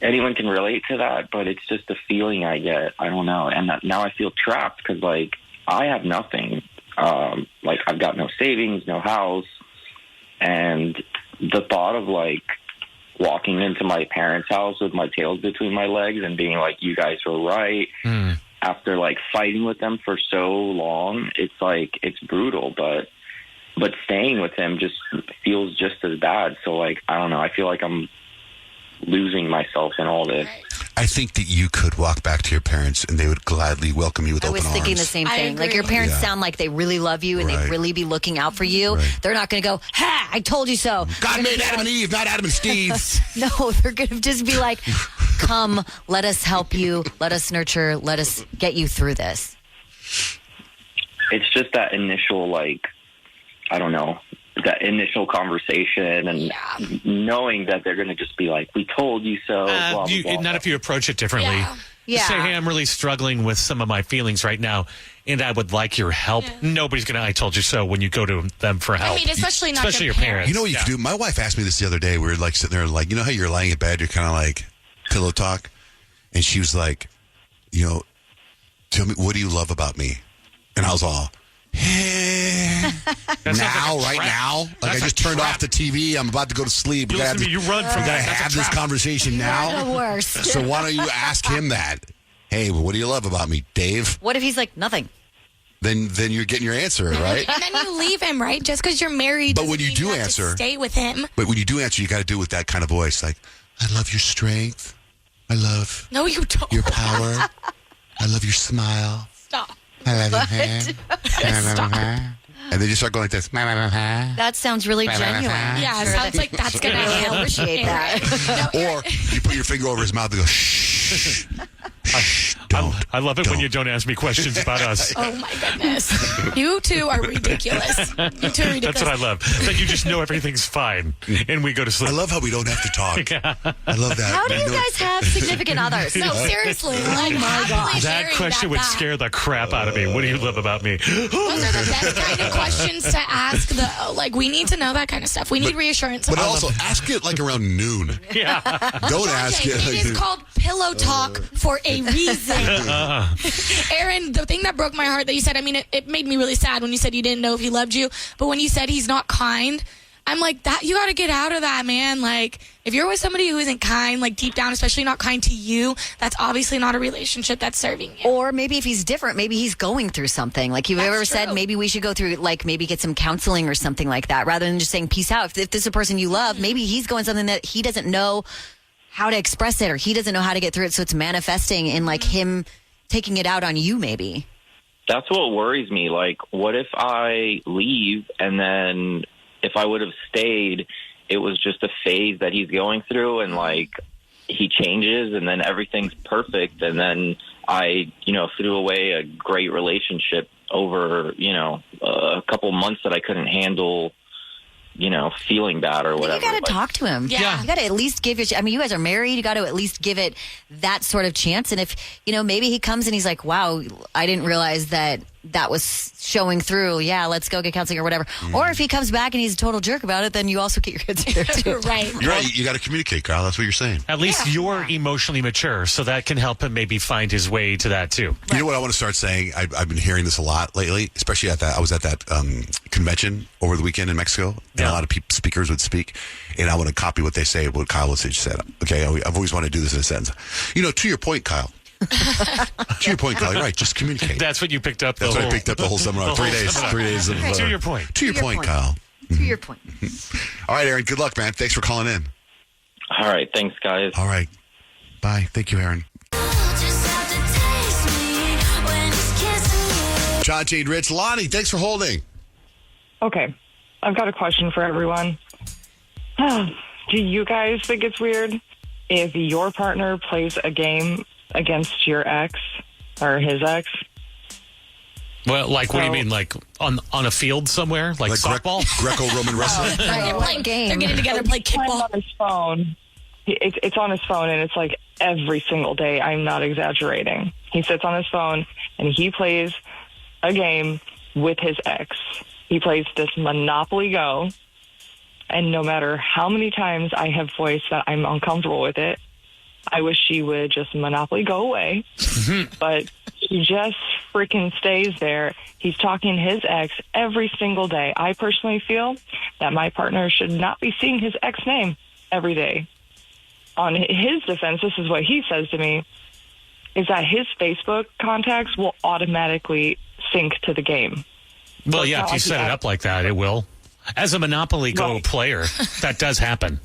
Anyone can relate to that, but it's just a feeling I get. I don't know. And now I feel trapped because, like, I have nothing. Like, I've got no savings, no house. And the thought of, like, walking into my parents' house with my tails between my legs and being like, you guys were right. After, like, fighting with them for so long, it's, like, it's brutal. But staying with him just feels just as bad. So, like, I don't know. I feel like I'm losing myself in all this. I think that you could walk back to your parents and they would gladly welcome you with open arms. I was thinking the same thing. Like, your parents sound like they really love you and they really be looking out for you. They're not going to go, ha, I told you so. God made Adam and Eve, not Adam and Steve. No, they're going to just be like, come, let us help you, let us nurture, let us get you through this. It's just that initial, like, I don't know, that initial conversation and knowing that they're going to just be like, we told you so. Blah, blah, blah. Not if you approach it differently. Yeah. Say, hey, I'm really struggling with some of my feelings right now, and I would like your help. Nobody's going to, I told you so when you go to them for help. I mean, especially your parents. You know what you can do? My wife asked me this the other day. We were like sitting there, like, you know how you're lying in bed, you're kind of like pillow talk? And she was like, you know, tell me, what do you love about me? And I was all, now, right now? Like I just turned off the TV. I'm about to go to sleep. You run from we that. gotta have this conversation now. The worst. So why don't you ask him that? Hey, what do you love about me, Dave? What if he's like, nothing? Then you're getting your answer, right? And then you leave him, right? Just because you're married. But when you do answer, stay with him. But when you do answer, you got to do it with that kind of voice, like, I love your strength. I love No, you don't. your power. I love your smile. Stop. I love your hair. Stop. And then you start going like this. That sounds really genuine. Yeah, it sounds like that's going to I appreciate that. Or you put your finger over his mouth and go, shh. I love it when you don't ask me questions about us. Oh, my goodness. You two are ridiculous. You two are ridiculous. That's what I love. That you just know everything's fine and we go to sleep. I love how we don't have to talk. I love that. How do you guys have significant others? No, seriously. Like, my gosh. That question would scare the crap out of me. What do you love about me? Those are the best kind of questions to ask, though. Like, we need to know that kind of stuff. We need reassurance. But also, ask it like around noon. Yeah. Don't ask it. It is called pillow talk for a reason. Aaron, the thing that broke my heart that you said, I mean, it made me really sad when you said you didn't know if he loved you. But when you said he's not kind, I'm like, that you got to get out of that, man. Like, if you're with somebody who isn't kind, like deep down, especially not kind to you, that's obviously not a relationship that's serving you. Or maybe if he's different, maybe he's going through something. Like you've ever said, maybe we should go through, like maybe get some counseling or something like that, rather than just saying peace out. If this is a person you love, maybe he's going something that he doesn't know how to express it, or he doesn't know how to get through it. So it's manifesting in like him taking it out on you, maybe. That's what worries me. Like, what if I leave and then if I would have stayed, it was just a phase that he's going through and like he changes and then everything's perfect. And then I, threw away a great relationship over, a couple months that I couldn't handle, feeling bad or whatever. You got to talk to him. Yeah. You got to at least give it, you guys are married. You got to at least give it that sort of chance. And if, maybe he comes and he's like, wow, I didn't realize that was showing through. Yeah, let's go get counseling or whatever. Or if he comes back and he's a total jerk about it, then you also get your kids together too. Right. You're right. You got to communicate, Kyle. That's what you're saying. At least you're emotionally mature, so that can help him maybe find his way to that too. You know what I want to start saying? I've been hearing this a lot lately, especially I was at that convention over the weekend in Mexico, and a lot of speakers would speak, and I want to copy what they say, what Kyle Lisage said. Okay, I've always wanted to do this in a sentence. To your point, Kyle. To your point, Kyle, you're right. Just communicate. That's what you picked up. That's what I picked up the whole seminar. 3 days. 3 days of. To your point. To your point, Kyle. To your point. All right, Aaron. Good luck, man. Thanks for calling in. All right. Thanks, guys. All right. Bye. Thank you, Aaron. John, Jade, Rich, Lonnie, thanks for holding. Okay. I've got a question for everyone. Do you guys think it's weird if your partner plays a game against your ex or his ex? Well, like, what do you mean? Like on a field somewhere? Like softball? Greco-Roman wrestling? They're playing game. They're getting together to play kickball. On his phone. It's on his phone, and it's like every single day. I'm not exaggerating. He sits on his phone, and he plays a game with his ex. He plays this Monopoly Go, and no matter how many times I have voiced that I'm uncomfortable with it, I wish she would just Monopoly go away. But she just freaking stays there. He's talking his ex every single day. I personally feel that my partner should not be seeing his ex name every day. On his defense, this is what he says to me, is that his Facebook contacts will automatically sync to the game. Well, yeah, if you set it up like that, it will. As a Monopoly Go player, that does happen.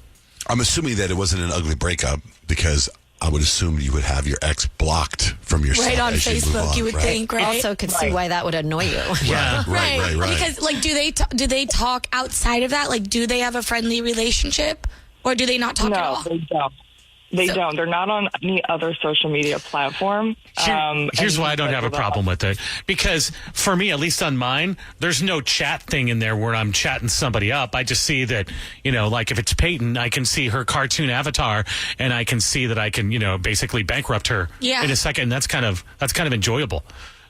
I'm assuming that it wasn't an ugly breakup because I would assume you would have your ex blocked from your right on Facebook. You would think, right? Also, could see why that would annoy you. Yeah, right. Because, like, do they talk outside of that? Like, do they have a friendly relationship, or do they not talk at all? No, they don't. They don't. They're not on any other social media platform. Here's why I don't have a problem with it. Because for me, at least on mine, there's no chat thing in there where I'm chatting somebody up. I just see that, like if it's Payton, I can see her cartoon avatar and I can see that I can, basically bankrupt her in a second. That's kind of enjoyable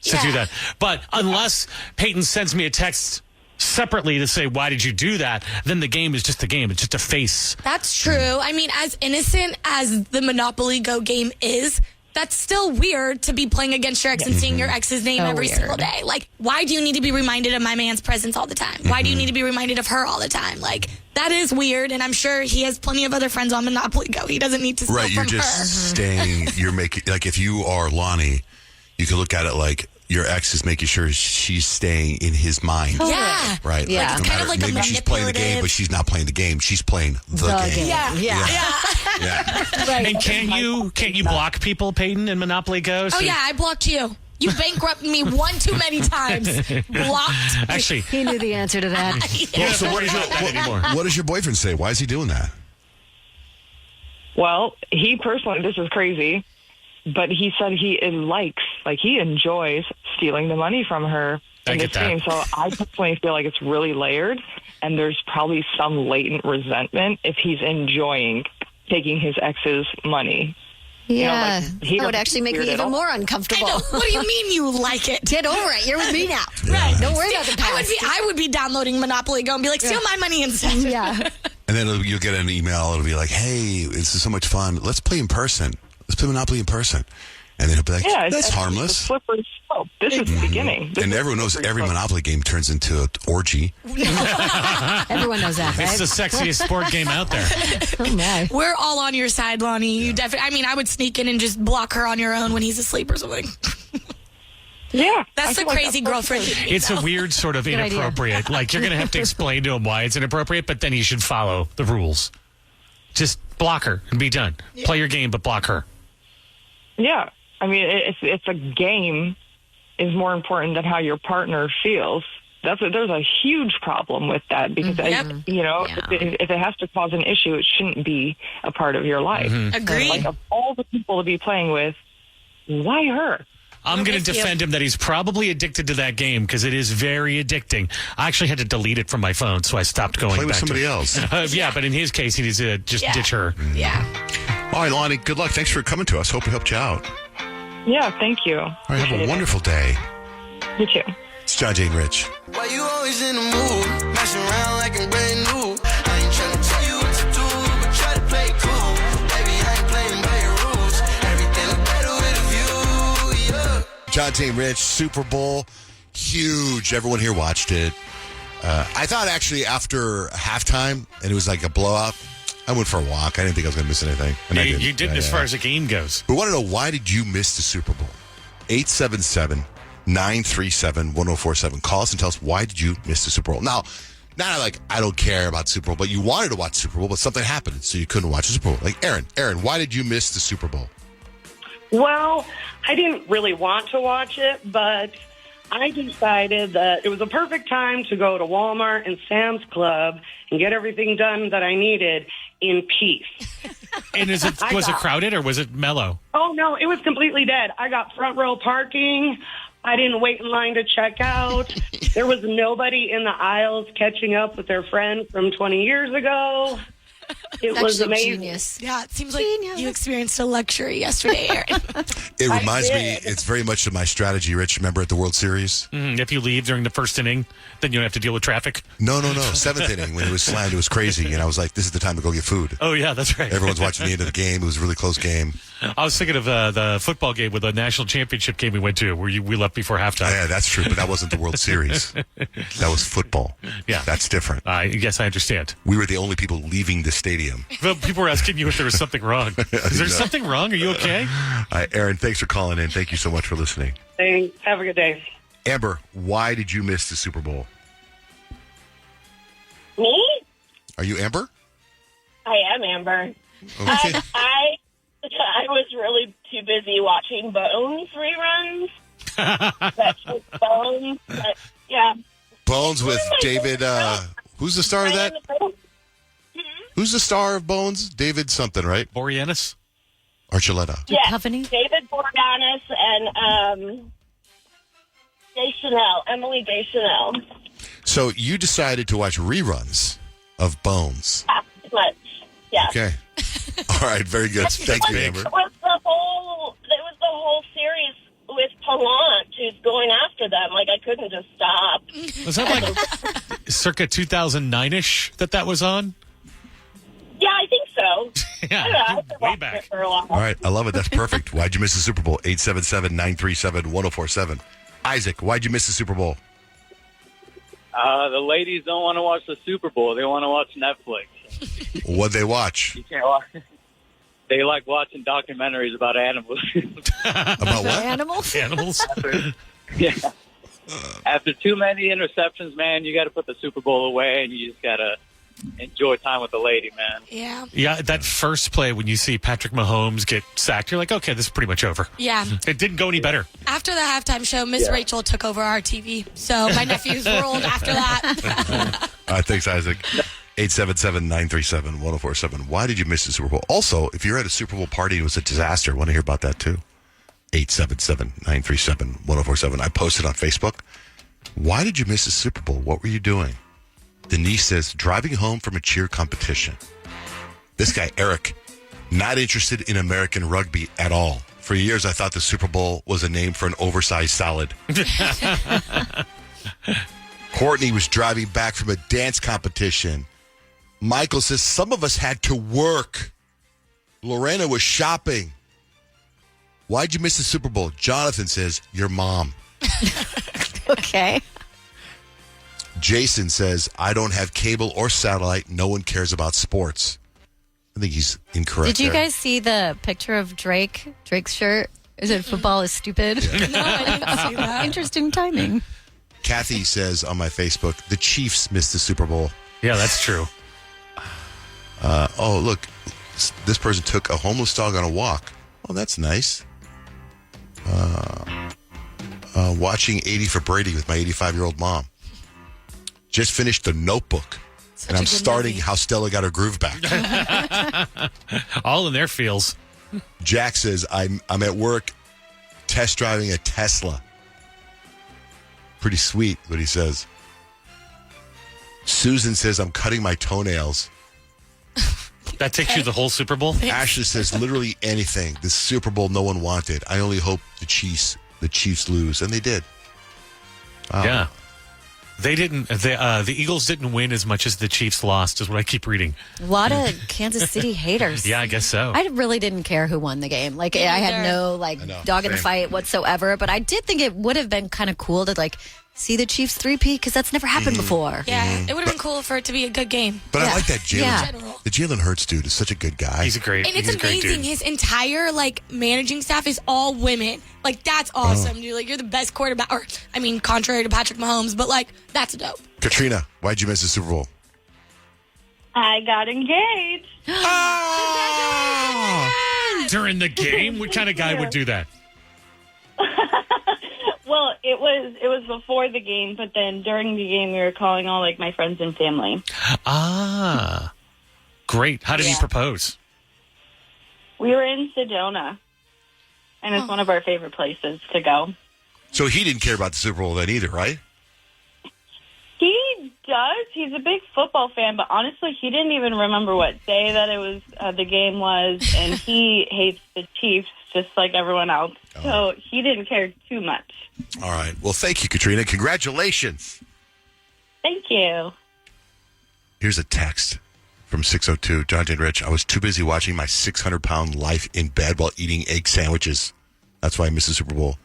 to do that. But unless Payton sends me a text separately to say, why did you do that? Then the game is just a game. It's just a face. That's true. I mean, as innocent as the Monopoly Go game is, that's still weird to be playing against your ex and seeing your ex's name So every weird. single day. Like, why do you need to be reminded of my man's presence all the time? Why do you need to be reminded of her all the time? Like, that is weird, and I'm sure he has plenty of other friends on Monopoly Go. He doesn't need to steal Right, you're from just her. staying. You're making like if you are Lonnie, you can look at it like your ex is making sure she's staying in his mind. Yeah. Right. Yeah. Like, It's kind of like a maybe she's playing the game, manipulative- but she's not playing the game. She's playing the game. Yeah. Yeah. Right. And can't you block people, Payton, in Monopoly Go? Oh, yeah, I blocked you. You bankrupted me one too many times. Blocked. Actually, He knew the answer to that. Well, so anymore. what does your boyfriend say? Why is he doing that? Well, he personally, this is crazy, but he said he he enjoys stealing the money from her I in get this that. game. So I personally feel like it's really layered, and there's probably some latent resentment if he's enjoying taking his ex's money. Yeah. he That would doesn't actually make weird me at even all. more uncomfortable. What do you mean you like it? Get over it. You're with me now. Right. Don't worry about the past. I would be downloading Monopoly Go and be like, steal my money instead. Yeah. And then you'll get an email. It'll be like, "Hey, this is so much fun. Let's play in person. Let's play Monopoly in person." And then he'll be like, Yeah, "That's it's harmless." a slippery slope. This is the beginning. This And is everyone knows slippery every slope. Monopoly game turns into an orgy. Everyone knows that, right? It's the sexiest sport game out there. Oh, my. We're all on your side, Lonnie. You definitely. I mean, I would sneak in and just block her on your own when he's asleep or something. Yeah. That's the crazy girlfriend. It's a weird sort of idea. inappropriate. Like, you're going to have to explain to him why it's inappropriate, but then you should follow the rules. Just block her and be done. Play your game, but block her. Yeah. I mean, it's a game is more important than how your partner feels. There's a huge problem with that because, Yep. if it has to cause an issue, it shouldn't be a part of your life. Agreed. Like, of all the people to be playing with, why her? I'm going to defend him that he's probably addicted to that game because it is very addicting. I actually had to delete it from my phone, so I stopped going Play with back somebody to it. else. Yeah, but in his case, he needs to just ditch her. Yeah. All right, Lonnie, good luck. Thanks for coming to us. Hope we helped you out. Yeah, thank you. All right, have a wonderful day. You too. It's John, Jane, Rich. Why you always in the mood? Messing around like I'm brand new. I ain't trying to tell you what to do, but try to play it cool. Baby, I ain't playing by your rules. Everything look better with a view, yeah. John, Jane, Rich, Super Bowl. Huge. Everyone here watched it. I thought actually after halftime, and it was like a blowout, I went for a walk. I didn't think I was going to miss anything. And I You didn't as far as the game goes. We want to know, why did you miss the Super Bowl? 877-937-1047. Call us and tell us, why did you miss the Super Bowl? Now, not like I don't care about Super Bowl, but you wanted to watch Super Bowl, but something happened, so you couldn't watch the Super Bowl. Like Aaron, why did you miss the Super Bowl? Well, I didn't really want to watch it, but I decided that it was a perfect time to go to Walmart and Sam's Club and get everything done that I needed in peace. And was it crowded or was it mellow? Oh, no, it was completely dead. I got front row parking. I didn't wait in line to check out. There was nobody in the aisles catching up with their friend from 20 years ago. It was amazing. Genius. Yeah, it seems like you experienced a luxury yesterday, Aaron. It reminds I me, did. it's very much of my strategy, Rich. Remember at the World Series? If you leave during the first inning, then you don't have to deal with traffic. No. Seventh inning, when it was slammed, it was crazy. And I was like, this is the time to go get food. Oh, yeah, that's right. Everyone's watching the end of the game. It was a really close game. I was thinking of the football game with the national championship game we went to where we left before halftime. Yeah, that's true, but that wasn't the World Series. That was football. Yeah. That's different. Yes, I understand. We were the only people leaving the stadium. Well, people were asking you if there was something wrong. Is there something wrong? Are you okay? Aaron, thanks for calling in. Thank you so much for listening. Thanks. Have a good day. Amber, why did you miss the Super Bowl? Me? Are you Amber? I am Amber. Okay. I was really too busy watching Bones reruns. Bones. Yeah. Bones with David. Who's the star of that? Who's the star of Bones? David something, right? Boreanaz? Archuleta. Yes. David Boreanaz and Emily Deschanel. So you decided to watch reruns of Bones. Yeah, pretty much. Yeah. Okay. All right. Very good. Thank you, Amber. It was the whole series with Palant who's going after them. Like, I couldn't just stop. Was that like circa 2009-ish that was on? Yeah, I think so. Yeah, way back. For a while. All right, I love it. That's perfect. Why'd you miss the Super Bowl? 877-937-1047. Isaac, why'd you miss the Super Bowl? The ladies don't want to watch the Super Bowl. They want to watch Netflix. What'd they watch? You can't watch. They like watching documentaries about animals. About what? Animals? Animals? Yeah. After too many interceptions, man, you got to put the Super Bowl away, and you just got to enjoy time with the lady, man. Yeah. Yeah, that first play when you see Patrick Mahomes get sacked, you're like, okay, this is pretty much over. Yeah. It didn't go any better. After the halftime show, Miss Rachel took over our TV. So my nephews rolled after that. All right, thanks, Isaac. 877-937-1047. Why did you miss the Super Bowl? Also, if you're at a Super Bowl party and it was a disaster, I want to hear about that too. 877-937-1047. I posted on Facebook. Why did you miss the Super Bowl? What were you doing? Denise says, driving home from a cheer competition. This guy, Eric, not interested in American rugby at all. For years, I thought the Super Bowl was a name for an oversized salad. Courtney was driving back from a dance competition. Michael says, some of us had to work. Lorena was shopping. Why'd you miss the Super Bowl? Jonathan says, your mom. Okay. Jason says, I don't have cable or satellite. No one cares about sports. I think he's incorrect. Did you there. guys see the picture of Drake's shirt? Is it football is stupid? No, I didn't see that. Interesting timing. Kathy says on my Facebook, the Chiefs missed the Super Bowl. Yeah, that's true. Oh, look, this person took a homeless dog on a walk. Oh, that's nice. Watching 80 for Brady with my 85-year-old mom. Just finished The Notebook. Such and a I'm good starting movie. How Stella Got Her Groove Back. All in their feels. Jack says, I'm at work test driving a Tesla. Pretty sweet, what he says. Susan says, I'm cutting my toenails. That takes you the whole Super Bowl? Ashley says, literally anything. The Super Bowl no one wanted. I only hope the Chiefs lose. And they did. Wow. Yeah. They didn't. The Eagles didn't win as much as the Chiefs lost, is what I keep reading. A lot of Kansas City haters. Yeah, I guess so. I really didn't care who won the game. Like, I had no dog in the fight whatsoever. But I did think it would have been kind of cool to see the Chiefs three-peat because that's never happened before. Yeah, it would have been cool for it to be a good game. But I like that Jalen. Yeah. The Jalen Hurts dude is such a good guy. He's a great And it's he's a great amazing. dude. His entire managing staff is all women. That's awesome. You're the best quarterback. Or contrary to Patrick Mahomes, but that's dope. Katrina, why'd you miss the Super Bowl? I got engaged. During the game? What kind of guy would do that? Well, it was before the game, but then during the game, we were calling all my friends and family. Ah. Great. How did he propose? We were in Sedona, and it's one of our favorite places to go. So he didn't care about the Super Bowl then either, right? He does. He's a big football fan, but honestly, he didn't even remember what day that it was. The game was, and he hates the Chiefs just like everyone else. So he didn't care too much. All right. Well, thank you, Katrina. Congratulations. Thank you. Here's a text from 602. John J. and Rich, I was too busy watching my 600-pound life in bed while eating egg sandwiches. That's why I missed the Super Bowl.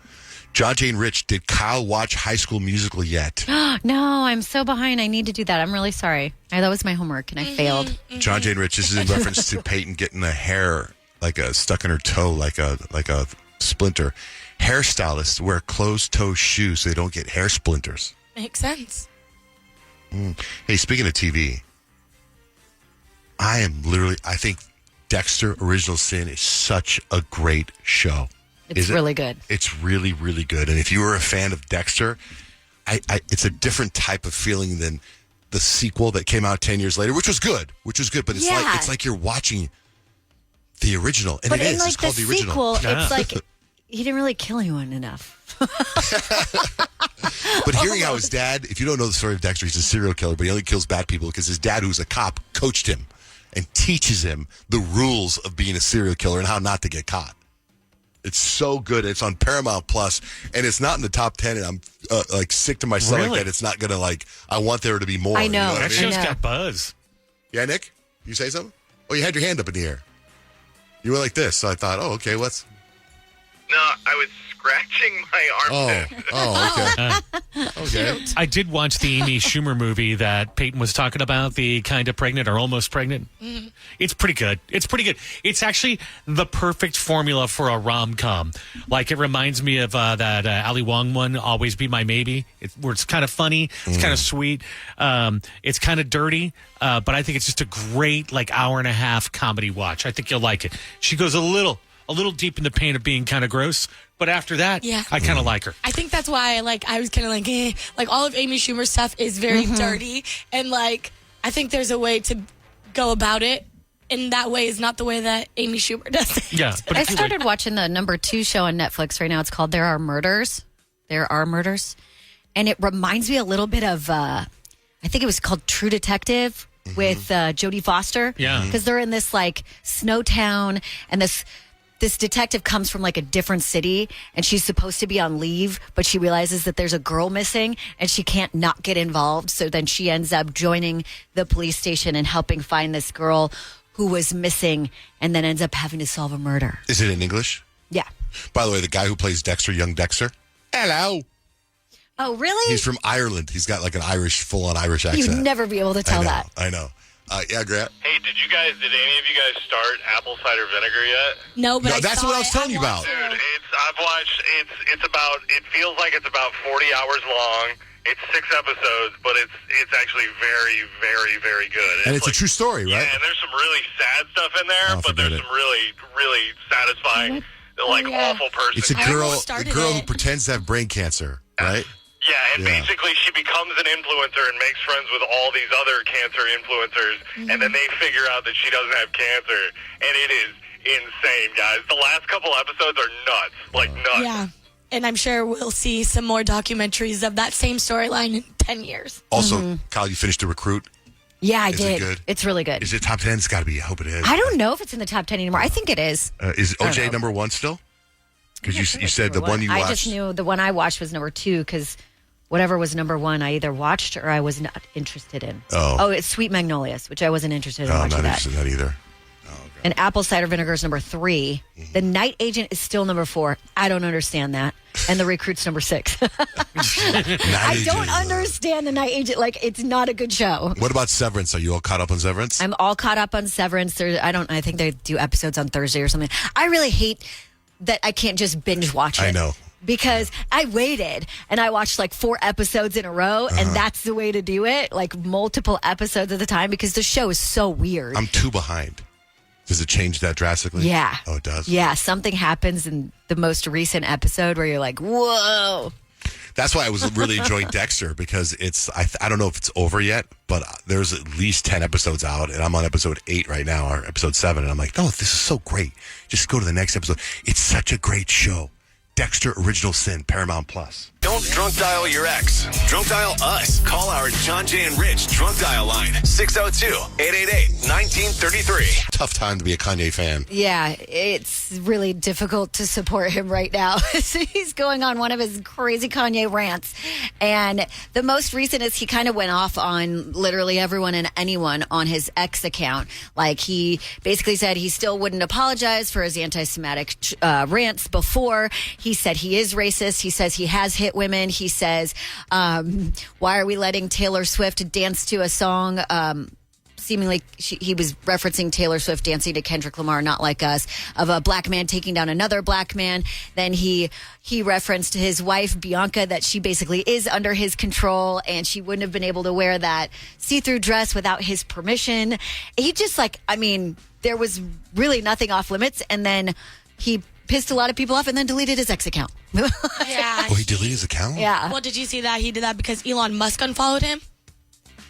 John J. and Rich, did Kyle watch High School Musical yet? No, I'm so behind. I need to do that. I'm really sorry. That was my homework, and I failed. John J. and Rich, this is in reference to Payton getting a hair stuck in her toe like a splinter. Hairstylists wear closed-toe shoes so they don't get hair splinters. Makes sense. Hey, speaking of TV, I think Dexter Original Sin is such a great show. It's really good. It's really, really good. And if you were a fan of Dexter, it's a different type of feeling than the sequel that came out 10 years later, which was good. But it's like you're watching the original. And but it is. in It's called the original. Sequel, it's like he didn't really kill anyone enough. But hearing how his dad, if you don't know the story of Dexter, he's a serial killer, but he only kills bad people because his dad, who's a cop, coached him and teaches him the rules of being a serial killer and how not to get caught. It's so good. It's on Paramount Plus, and it's not in the top 10, and I'm sick to my stomach that it's not going to I want there to be more. I know. You what That show's got buzz. Yeah, Nick? You say something? Oh, you had your hand up in the air. You were like this, so I thought, oh, okay, what's... No, I was scratching my armpit. Okay. I did watch the Amy Schumer movie that Payton was talking about, the kind of pregnant or almost pregnant. Mhm. It's pretty good. It's actually the perfect formula for a rom-com. Like, it reminds me of that Ali Wong one, Always Be My Maybe, where it's kind of funny, it's kind of sweet, it's kind of dirty, but I think it's just a great, hour and a half comedy watch. I think you'll like it. She goes a little deep in the pain of being kind of gross, but after that, Yeah. I kind of like her. I think that's why, I was kind of all of Amy Schumer's stuff is very dirty, and I think there's a way to go about it, and that way is not the way that Amy Schumer does it. Yeah, but I started watching the number 2 show on Netflix right now. It's called There Are Murders. There Are Murders. And it reminds me a little bit of, I think it was called True Detective with Jodie Foster. Yeah. Because they're in this, snow town, and this detective comes from a different city, and she's supposed to be on leave, but she realizes that there's a girl missing and she can't not get involved. So then she ends up joining the police station and helping find this girl who was missing, and then ends up having to solve a murder. Is it in English? Yeah. By the way, the guy who plays Dexter, young Dexter, hello. Oh, really? He's from Ireland. He's got full-on Irish accent. You'd never be able to tell that. I know. Yeah, Grant. Hey, did any of you guys start apple cider vinegar yet? No, but that's what I was telling you about. Dude, I've watched, it feels like it's about 40 hours long. It's 6 episodes, but it's actually very, very, very good. And it's a true story, right? Yeah, and there's some really sad stuff in there, but there's some really, really satisfying, awful person. It's a girl who pretends to have brain cancer, right? Yeah, and basically she becomes an influencer and makes friends with all these other cancer influencers, and then they figure out that she doesn't have cancer, and it is insane, guys. The last couple episodes are nuts, nuts. Yeah. And I'm sure we'll see some more documentaries of that same storyline in 10 years. Also, Kyle, you finished The Recruit? Yeah, I Is did. it good? It's really good. Is it top 10? It's got to be. I hope it is. I don't know if it's in the top 10 anymore. I think it is. Is OJ number 1 still? Because you said the one you watched. I just knew the one I watched was number 2 because whatever was number 1, I either watched or I was not interested in. Oh, it's Sweet Magnolias, which I wasn't interested in I'm watching not that. interested in that either. And Apple Cider Vinegar is number 3. The Night Agent is still number 4. I don't understand that. And The Recruit's number 6. I don't understand The Night Agent. It's not a good show. What about Severance? Are you all caught up on Severance? I'm all caught up on Severance. I think they do episodes on Thursday or something. I really hate that I can't just binge watch it. I know. Because I waited and I watched 4 episodes in a row, and that's the way to do it. Multiple episodes at a time, because the show is so weird. I'm 2 behind. Does it change that drastically? Yeah. Oh, it does? Yeah, something happens in the most recent episode where you're like, whoa. That's why I was really enjoying Dexter, because it's, I don't know if it's over yet, but there's at least 10 episodes out, and I'm on episode 8 right now, or episode 7, and I'm like, no, this is so great. Just go to the next episode. It's such a great show. Dexter Original Sin, Paramount Plus. Don't drunk dial your ex. Drunk dial us. Call our John, Jay, and Rich drunk dial line. 602-888-1933. Tough time to be a Kanye fan. Yeah, it's really difficult to support him right now. He's going on one of his crazy Kanye rants. And the most recent is he kind of went off on literally everyone and anyone on his ex account. He basically said he still wouldn't apologize for his anti-Semitic rants before. He said he is racist. He says he has hit women. He says, why are we letting Taylor Swift dance to a song? Seemingly, he was referencing Taylor Swift dancing to Kendrick Lamar, Not Like Us, of a black man taking down another black man. Then he referenced his wife, Bianca, that she basically is under his control and she wouldn't have been able to wear that see-through dress without his permission. He just there was really nothing off limits. And then he pissed a lot of people off and then deleted his ex account. Yeah. Oh, he deleted his account? Yeah. Well, did you see that? He did that because Elon Musk unfollowed him.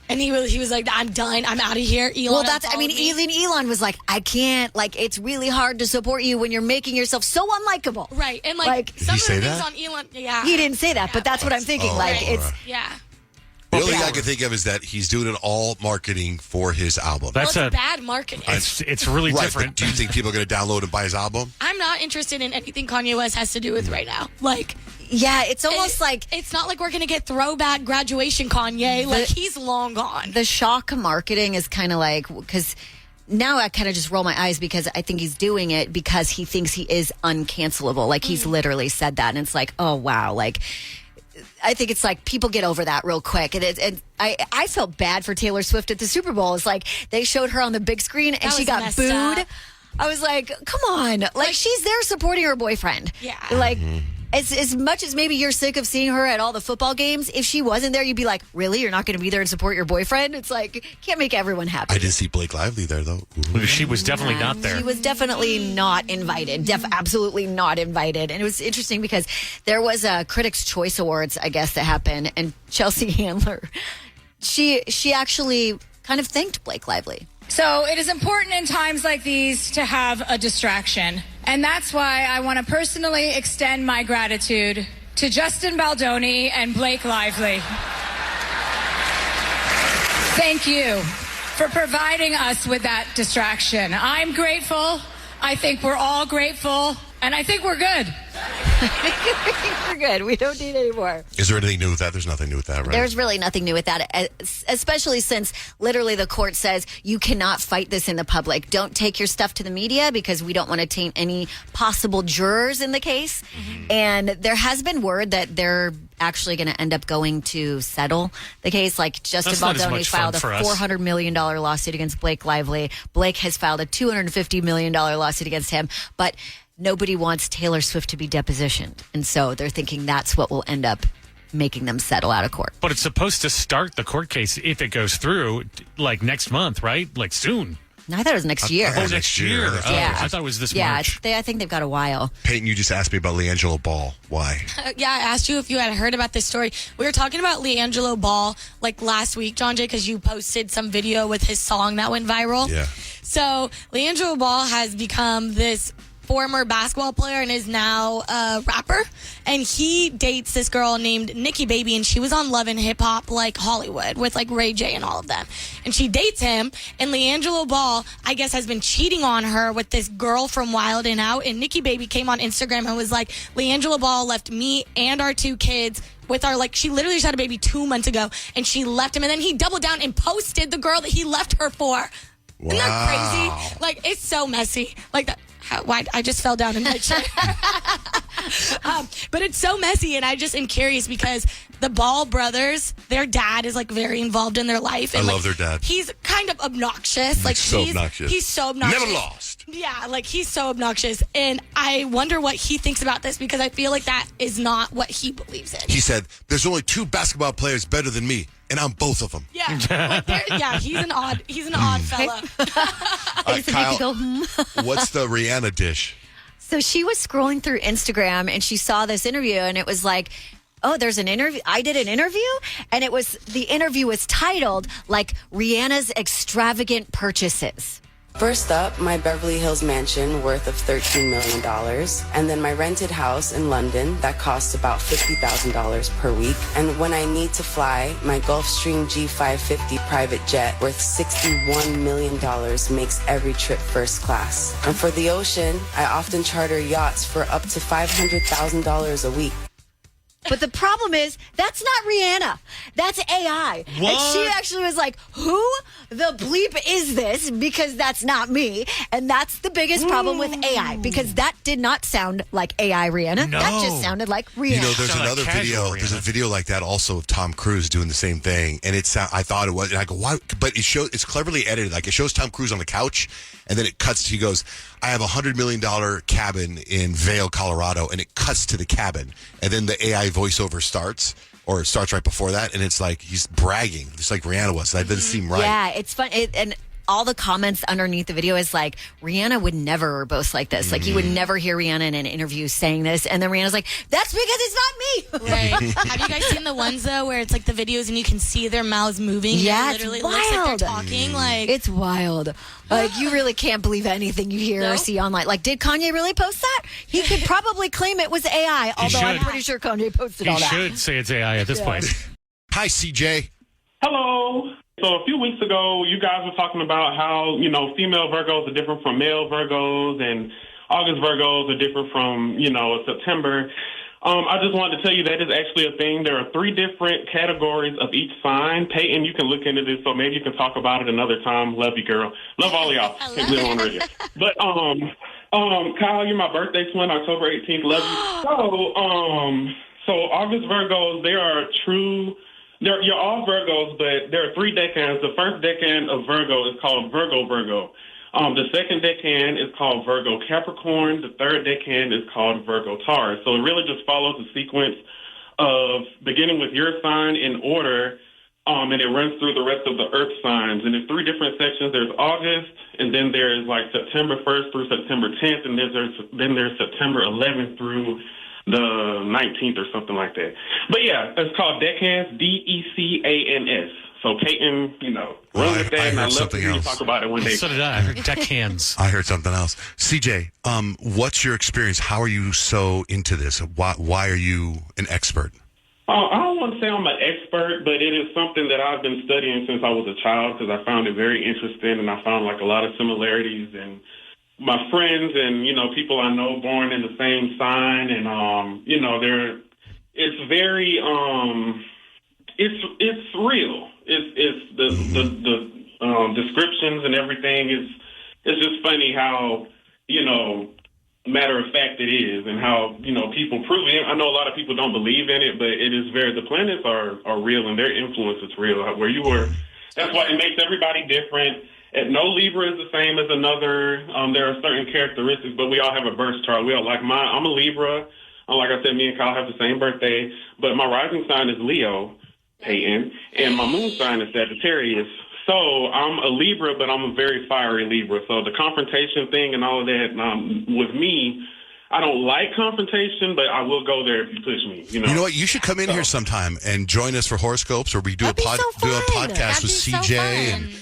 And he was like, I'm done. I'm out of here. Elon Elon was like, I can't, it's really hard to support you when you're making yourself so unlikable. Right. And Did he say that? on Elon, yeah. He didn't say that, but that's what I'm thinking. Yeah. The only thing I can think of is that he's doing it all marketing for his album. It's bad marketing. It's really different. But do you think people are going to download and buy his album? I'm not interested in anything Kanye West has to do with right now. Yeah, it's almost it's not like we're going to get throwback graduation Kanye. He's long gone. The shock marketing is kind of because now I kind of just roll my eyes because I think he's doing it because he thinks he is uncancelable. Like he's literally said that. And it's like, oh, wow. Like, I think it's like people get over that real quick. And I felt bad for Taylor Swift at the Super Bowl. It's like they showed her on the big screen and she got booed. Up. I was like, come on. Like she's there supporting her boyfriend. Yeah. Like, as much as maybe you're sick of seeing her at all the football games, if she wasn't there, you'd be like, really? You're not going to be there and support your boyfriend? It's like, can't make everyone happy. I did see Blake Lively there, though. Ooh. She was definitely not there. She was definitely not invited. Absolutely not invited. And it was interesting because there was a Critics' Choice Awards, I guess, that happened. And Chelsea Handler, she actually kind of thanked Blake Lively. So it is important in times like these to have a distraction. And that's why I want to personally extend my gratitude to Justin Baldoni and Blake Lively. Thank you for providing us with that distraction. I'm grateful. I think we're all grateful. And I think we're good. We're good. We don't need any more. Is there anything new with that? There's nothing new with that, right? There's really nothing new with that, especially since literally the court says you cannot fight this in the public. Don't take your stuff to the media because we don't want to taint any possible jurors in the case. And there has been word that they're actually going to end up going to settle the case. Like Justin Baldoni filed a $400 million lawsuit against Blake Lively. Blake has filed a $250 million lawsuit against him. But nobody wants Taylor Swift to be depositioned. And so they're thinking that's what will end up making them settle out of court. But it's supposed to start the court case if it goes through like next month, right? Like soon. No, I thought it was next year. Oh, next year. Oh, yeah. I thought it was this March. I think they've got a while. Payton, you just asked me about LiAngelo Ball. Why? Yeah, I asked you if you had heard about this story. We were talking about LiAngelo Ball like last week, John Jay, because you posted some video with his song that went viral. Yeah. So LiAngelo Ball has become this former basketball player and is now a rapper. And he dates this girl named Nikki Baby, and she was on Love and Hip Hop, like Hollywood, with like Ray J and all of them. And she dates him, and LiAngelo Ball, I guess, has been cheating on her with this girl from Wild and Out. And Nikki Baby came on Instagram and was like, LiAngelo Ball left me and our 2 kids with our, like, she literally just had a baby 2 months ago, and she left him. And then he doubled down and posted the girl that he left her for. Wow. Isn't that crazy? Like, it's so messy. Like that. Why I just fell down in my chair. But it's so messy, and I just am curious because the Ball brothers, their dad is like very involved in their life. And I love their dad. He's kind of obnoxious. Like obnoxious. He's so obnoxious. Never lost. Yeah, like he's so obnoxious, and I wonder what he thinks about this because I feel like that is not what he believes in. He said, "There's only 2 basketball players better than me, and I'm both of them." Yeah, like he's an odd fella. Kyle, what's the Rihanna dish? So she was scrolling through Instagram and she saw this interview and it was like, oh, there's an interview. I did an interview and the interview was titled like Rihanna's extravagant purchases. First up, my Beverly Hills mansion worth of $13 million, and then my rented house in London that costs about $50,000 per week. And when I need to fly, my Gulfstream G550 private jet worth $61 million makes every trip first class. And for the ocean, I often charter yachts for up to $500,000 a week. But the problem is, that's not Rihanna. That's AI. What? And she actually was like, who the bleep is this? Because that's not me. And that's the biggest problem with AI. Because that did not sound like AI Rihanna. No. That just sounded like Rihanna. You know, there's another video. There's a video like that also of Tom Cruise doing the same thing. And I thought it was, and I go, why? But it's cleverly edited. Like it shows Tom Cruise on the couch, and then it cuts, he goes, I have a $100 million cabin in Vail, Colorado, and it cuts to the cabin. And then the AI voiceover starts right before that, and it's like he's bragging, just like Rihanna was. That doesn't seem right. Yeah, it's fun. And all the comments underneath the video is like, Rihanna would never boast like this. Like, you would never hear Rihanna in an interview saying this. And then Rihanna's like, that's because it's not me. Right. Have you guys seen the ones, though, where it's like the videos and you can see their mouths moving? Yeah, it literally it's looks like wild. they're talking. Like, it's wild. Like, you really can't believe anything you hear or see online. Like, did Kanye really post that? He could probably claim it was AI, although I'm pretty sure Kanye posted all that. He should say it's AI at this point. Hi, CJ. Hello. So a few weeks ago, you guys were talking about how, female Virgos are different from male Virgos, and August Virgos are different from, September. I just wanted to tell you that is actually a thing. There are 3 different categories of each sign. Peyton, you can look into this, so maybe you can talk about it another time. Love you, girl. Love all of y'all. Can't believe I'm on radio. But Kyle, you're my birthday twin, October 18th. Love you. So August Virgos, they are true. You're all Virgos, but there are 3 decans. The first decan of Virgo is called Virgo. The second decan is called Virgo Capricorn. The third decan is called Virgo Taurus. So it really just follows the sequence of beginning with your sign in order, and it runs through the rest of the Earth signs. And there's 3 different sections. There's August, and then there's like September 1st through September 10th, and then there's September 11th through the 19th or something like that. But yeah, it's called decans, Decans. So Peyton, run with that, and I'd love to hear you talk about it one day. So did I. I heard deckhands. I heard something else. CJ, what's your experience? How are you so into this? Why are you an expert? I don't want to say I'm an expert, but it is something that I've been studying since I was a child because I found it very interesting, and I found like a lot of similarities. And my friends and people I know born in the same sign, and it's very it's real. It's the descriptions and everything is. It's just funny how matter of fact it is, and how people prove it. I know a lot of people don't believe in it, but it is the planets are real, and their influence is real. Where you were, that's why it makes everybody different. And no Libra is the same as another. There are certain characteristics, but we all have a birth chart. We all I'm a Libra. Like I said, me and Kyle have the same birthday, but my rising sign is Leo, Peyton, and my moon sign is Sagittarius. So I'm a Libra, but I'm a very fiery Libra. So the confrontation thing and all of that, with me, I don't like confrontation, but I will go there if you push me. You know what? You should come in here sometime and join us for horoscopes, or we do a podcast with CJ.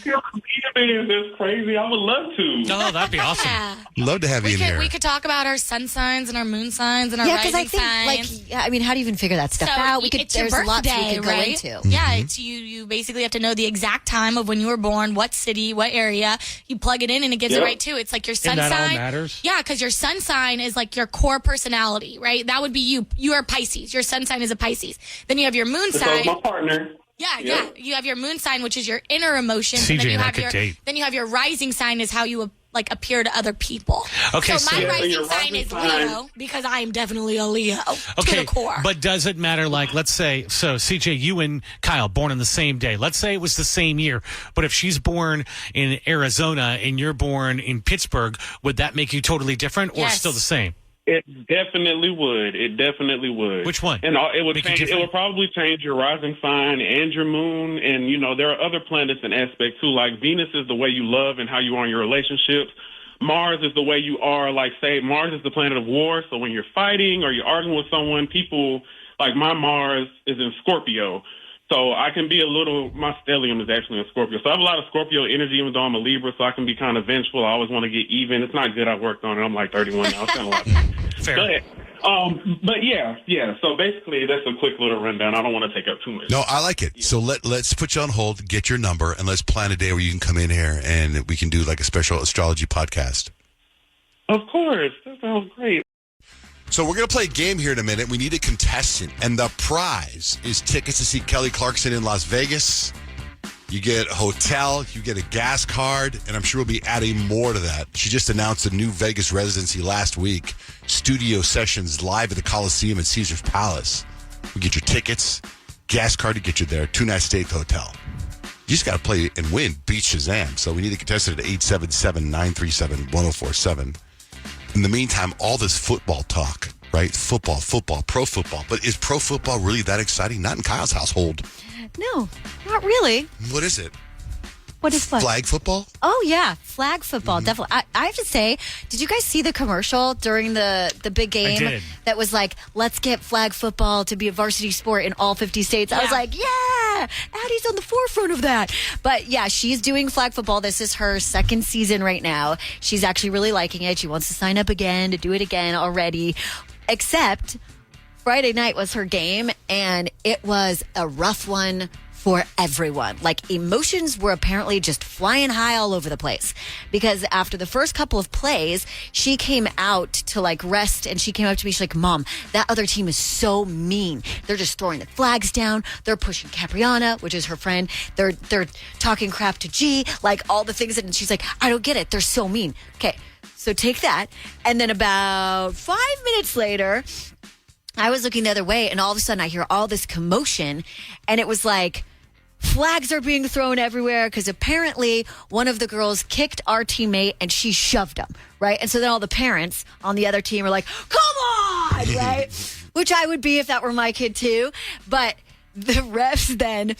That's crazy. I would love to. Oh, that'd be awesome. Love to have you in here. We could talk about our sun signs and our moon signs and our rising signs. How do you even figure that stuff out? There's lots we could go into. Yeah, it's you basically have to know the exact time of when you were born, what city, what area. You plug it in and it gives it right too. It's like your sun sign. All matters? Yeah, because your sun sign is like your core personality, right? That would be you. You are Pisces. Your sun sign is a Pisces. Then you have your moon sign. My partner. Yeah. You have your moon sign, which is your inner emotions. CJ Then you have your rising sign is how you appear to other people. Okay, so my rising sign is Leo because I am definitely a Leo to the core. But does it matter? Like, let's say, so CJ, you and Kyle born on the same day. Let's say it was the same year, but if she's born in Arizona and you're born in Pittsburgh, would that make you totally different or still the same? It definitely would. Which one? And it would probably change your rising sign and your moon. And, there are other planets and aspects, too. Like Venus is the way you love and how you are in your relationships. Mars is the way you are, say, Mars is the planet of war. So when you're fighting or you're arguing with someone, people, like my Mars is in Scorpio. So I can be my stellium is actually in Scorpio. So I have a lot of Scorpio energy, even though I'm a Libra, so I can be kind of vengeful. I always want to get even. It's not good. I worked on it. I'm like 31 now. It's kind of a lot. Fair. But yeah. So basically, that's a quick little rundown. I don't want to take up too much. No, I like it. Yeah. So let's put you on hold, get your number, and let's plan a day where you can come in here and we can do like a special astrology podcast. Of course. That sounds great. So we're going to play a game here in a minute. We need a contestant, and the prize is tickets to see Kelly Clarkson in Las Vegas. You get a hotel, you get a gas card, and I'm sure we'll be adding more to that. She just announced a new Vegas residency last week, studio sessions live at the Coliseum at Caesar's Palace. We get your tickets, gas card to get you there, 2-night stay at the hotel. You just got to play and win, beat Shazam. So we need a contestant at 877-937-1047. In the meantime, all this football talk, right? Football, pro football. But is pro football really that exciting? Not in Kyle's household. No, not really. What is it? What is what? Flag football? Oh, yeah. Flag football, definitely. I have to say, did you guys see the commercial during the big game? I did. That was like, let's get flag football to be a varsity sport in all 50 states. Yeah. I was like, yeah, Addie's on the forefront of that. But yeah, she's doing flag football. This is her second season right now. She's actually really liking it. She wants to sign up again, to do it again already. Except Friday night was her game, and it was a rough one for everyone. Like, emotions were apparently just flying high all over the place because after the first couple of plays, she came out to like rest and she came up to me. She's like, Mom, that other team is so mean. They're just throwing the flags down. They're pushing Capriana, which is her friend. They're talking crap to G, like all the things. And she's like, I don't get it. They're so mean. Okay, so take that. And then about 5 minutes later, I was looking the other way and all of a sudden I hear all this commotion and it was like, flags are being thrown everywhere because apparently one of the girls kicked our teammate and she shoved him, right? And so then all the parents on the other team are like, come on, right? Which I would be if that were my kid too. But the refs then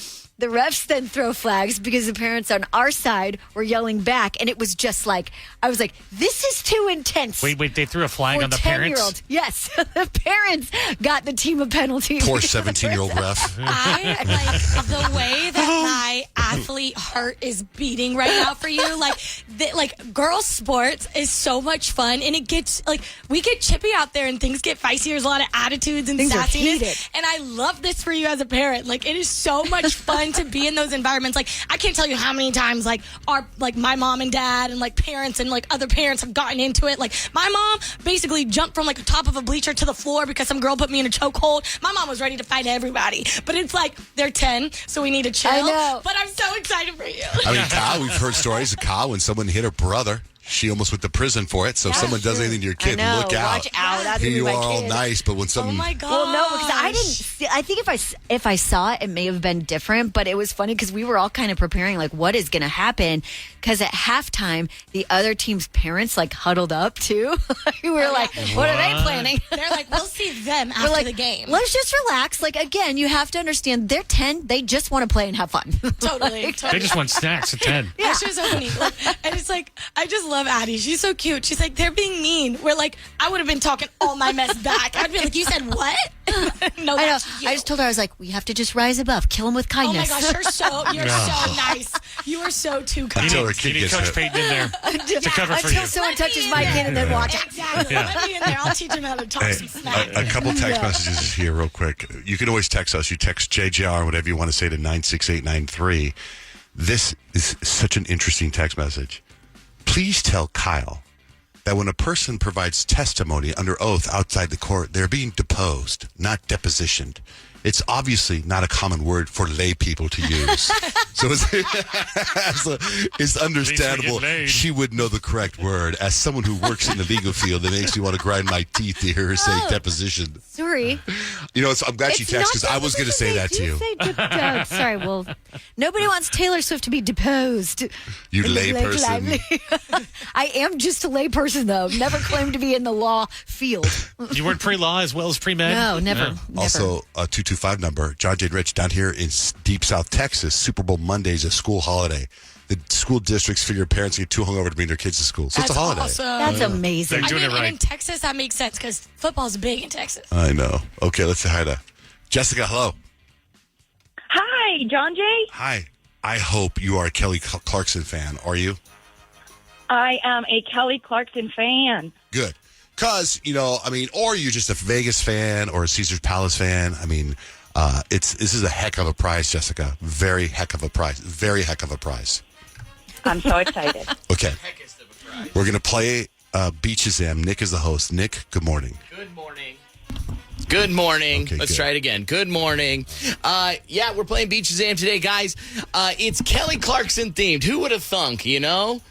throw flags because the parents on our side were yelling back. And it was just like, I was like, this is too intense. Wait, they threw a flag on the parents? Yes, the parents got the team a penalty. Poor 17-year-old ref. I like the way that my athlete heart is beating right now for you. Like girls' sports is so much fun, and it gets like we get chippy out there, and things get feisty. There's a lot of attitudes and Things are sassiness, heated. and I love this for you as a parent. Like it is so much fun to be in those environments. Like I can't tell you how many times my mom and dad and like parents and like other parents have gotten into it. Like my mom basically jumped from like the top of a bleacher to the floor because some girl put me in a chokehold. My mom was ready to fight everybody, but it's like they're 10, so we need to chill. I know. But I'm so excited for you. I mean, Kyle, we've heard stories of Kyle when someone hit her brother. She almost went to prison for it. So if someone does anything to your kid, I know. look out. Watch out. That's Here gonna you be are my all kid. nice, but when something... Oh my god. Well, no, because I didn't see, I think if I saw it, it may have been different, but it was funny because we were all kind of preparing, like, what is going to happen? Because at halftime, the other team's parents, like, huddled up, too. We were like, what are they planning? They're like, we'll see them after We're like, the game. let's just relax. Like, again, you have to understand, they're 10. They just want to play and have fun. Totally. They just want snacks at 10. Yeah, she was so funny. Like, and it's like, I just love Addie. She's so cute. She's like, they're being mean. We're like, I would have been talking all my mess back. I'd be like, you said what? No, I know. that's you. I just told her, I was like, we have to just rise above. Kill them with Oh my kindness. gosh, you're so nice. You are so too kind. Until her kid You need gets Coach hit. Payton in there to cover for Until you. someone touches my kid and then watch it. Exactly. Yeah. Let me in there. I'll teach him how to talk Hey, some smack. a couple text messages here real quick. You can always text us. You text JJR, whatever you want to say, to 96893. This is such an interesting text message. Please tell Kyle that when a person provides testimony under oath outside the court, they're being deposed, not depositioned. It's obviously not a common word for lay people to use. So it's understandable she would know the correct word. As someone who works in the legal field, it makes me want to grind my teeth to hear her say deposition. Sorry. You know, I'm glad she texted because I was going to say that to you. Sorry, well, nobody wants Taylor Swift to be deposed. You lay person. I am just a lay person, though. Never claimed to be in the law field. You weren't pre-law as well as pre-med? No, never. Also, a 225 number, John J. Rich, down here in deep South Texas, Super Bowl Monday is a school holiday. The school districts figure parents get too hungover to bring their kids to school. So it's a holiday. Awesome. That's amazing. They're doing it And right. in Texas, that makes sense because football's big in Texas. I know. Okay, let's say hi to Jessica. Hello. Hi, John Jay. Hi. I hope you are a Kelly Clarkson fan. Are you? I am a Kelly Clarkson fan. Good. Because, you know, I mean, or you're just a Vegas fan or a Caesars Palace fan. I mean, this is a heck of a prize, Jessica. Very heck of a prize. Very heck of a prize. I'm so excited. Okay. We're going to play Beach Exam. Nick is the host. Nick, good morning. Good morning. Good morning. Okay, Let's good. try it again. Good morning. Yeah, we're playing Beach Exam today, guys. It's Kelly Clarkson themed. Who would have thunk, you know?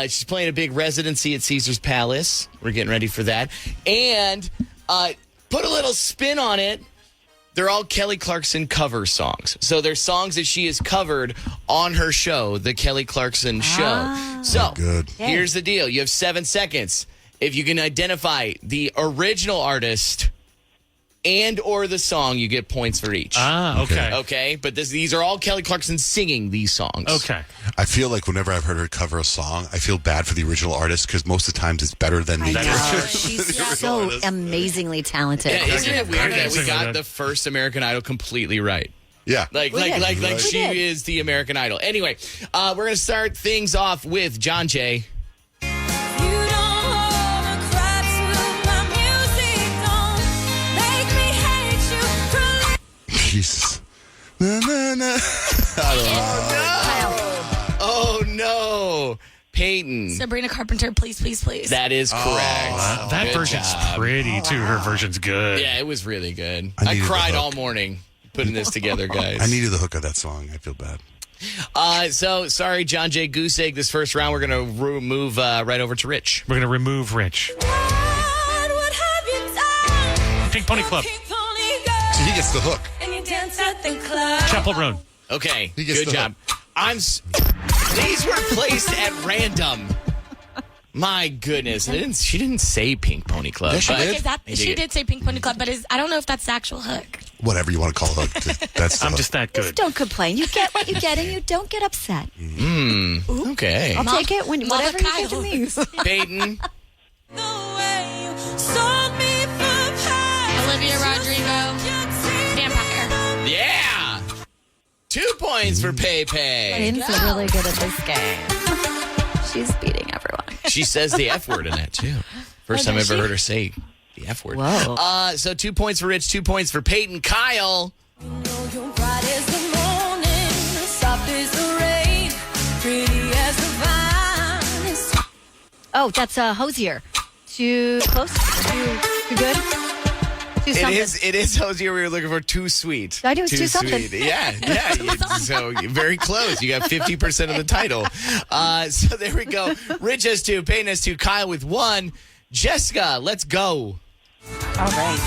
She's playing a big residency at Caesars Palace. We're getting ready for that. And put a little spin on it. They're all Kelly Clarkson cover songs. So they're songs that she has covered on her show, The Kelly Clarkson Show. So Good. here's the deal. You have 7 seconds. If you can identify the original artist and or the song, you get points for each. Okay. Okay, but these are all Kelly Clarkson singing these songs. Okay. I feel like whenever I've heard her cover a song, I feel bad for the original artist because most of the times it's better than the original She's the original so artist. amazingly talented. Yeah, isn't it weird that we Sing got with the first American Idol completely right? Yeah. Like Right. she is the American Idol. Anyway, we're going to start things off with John Jay. Jesus. Na, na, na. I don't know. Oh, no. Payton. Sabrina Carpenter, please, please, please. That is correct. That Good version's job. pretty, too. Her version's good. Yeah, it was really good. I I needed cried the hook. all morning putting this together, guys. I needed the hook of that song. I feel bad. So, sorry, John Jay Goose Egg. This first round, we're going to move right over to Rich. We're going to remove Rich. Pink Pony Club. So he gets the hook. Chapel Roan. Okay, He gets good the job. These were placed at random. My goodness. She didn't say Pink Pony Club. Yes, she but did. She did say Pink Pony Club, but I don't know if that's the actual hook. Whatever you want to call a hook. That's the I'm hook. just that good. Just don't complain. You get what you get, and you don't get upset. Okay. I'll take it when whatever you give to me. Payton. Olivia Rodrigo, Vampire. Yeah. 2 points for Pay. Payton's really good at this game. She's beating everyone. She says the F word in that, too. First time I ever heard her say the F word. Whoa. So 2 points for Rich, 2 points for Payton. Kyle. Oh, that's Hosier. Too close? Too good? Too something. It is Hosier. We were looking for Too Sweet. I do, it's Too Something. Sweet. Yeah. So very close. You got 50% of the title. So there we go. Rich has 2, Payton has 2, Kyle with 1. Jessica, let's go. All right.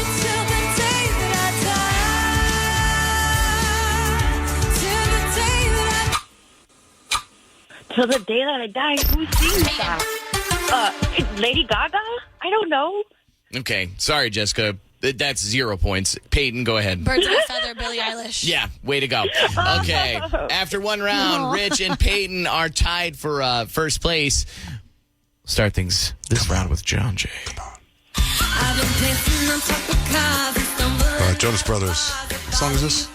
Till the day that I die, who sings that? Lady Gaga? I don't know. Okay. Sorry, Jessica. That's 0 points. Payton, go ahead. Birds of a Feather, Billie Eilish. Yeah, way to go. Okay, after one round, Rich and Payton are tied for first place. Start things this round with John Jay. Jonas Brothers. What song is this?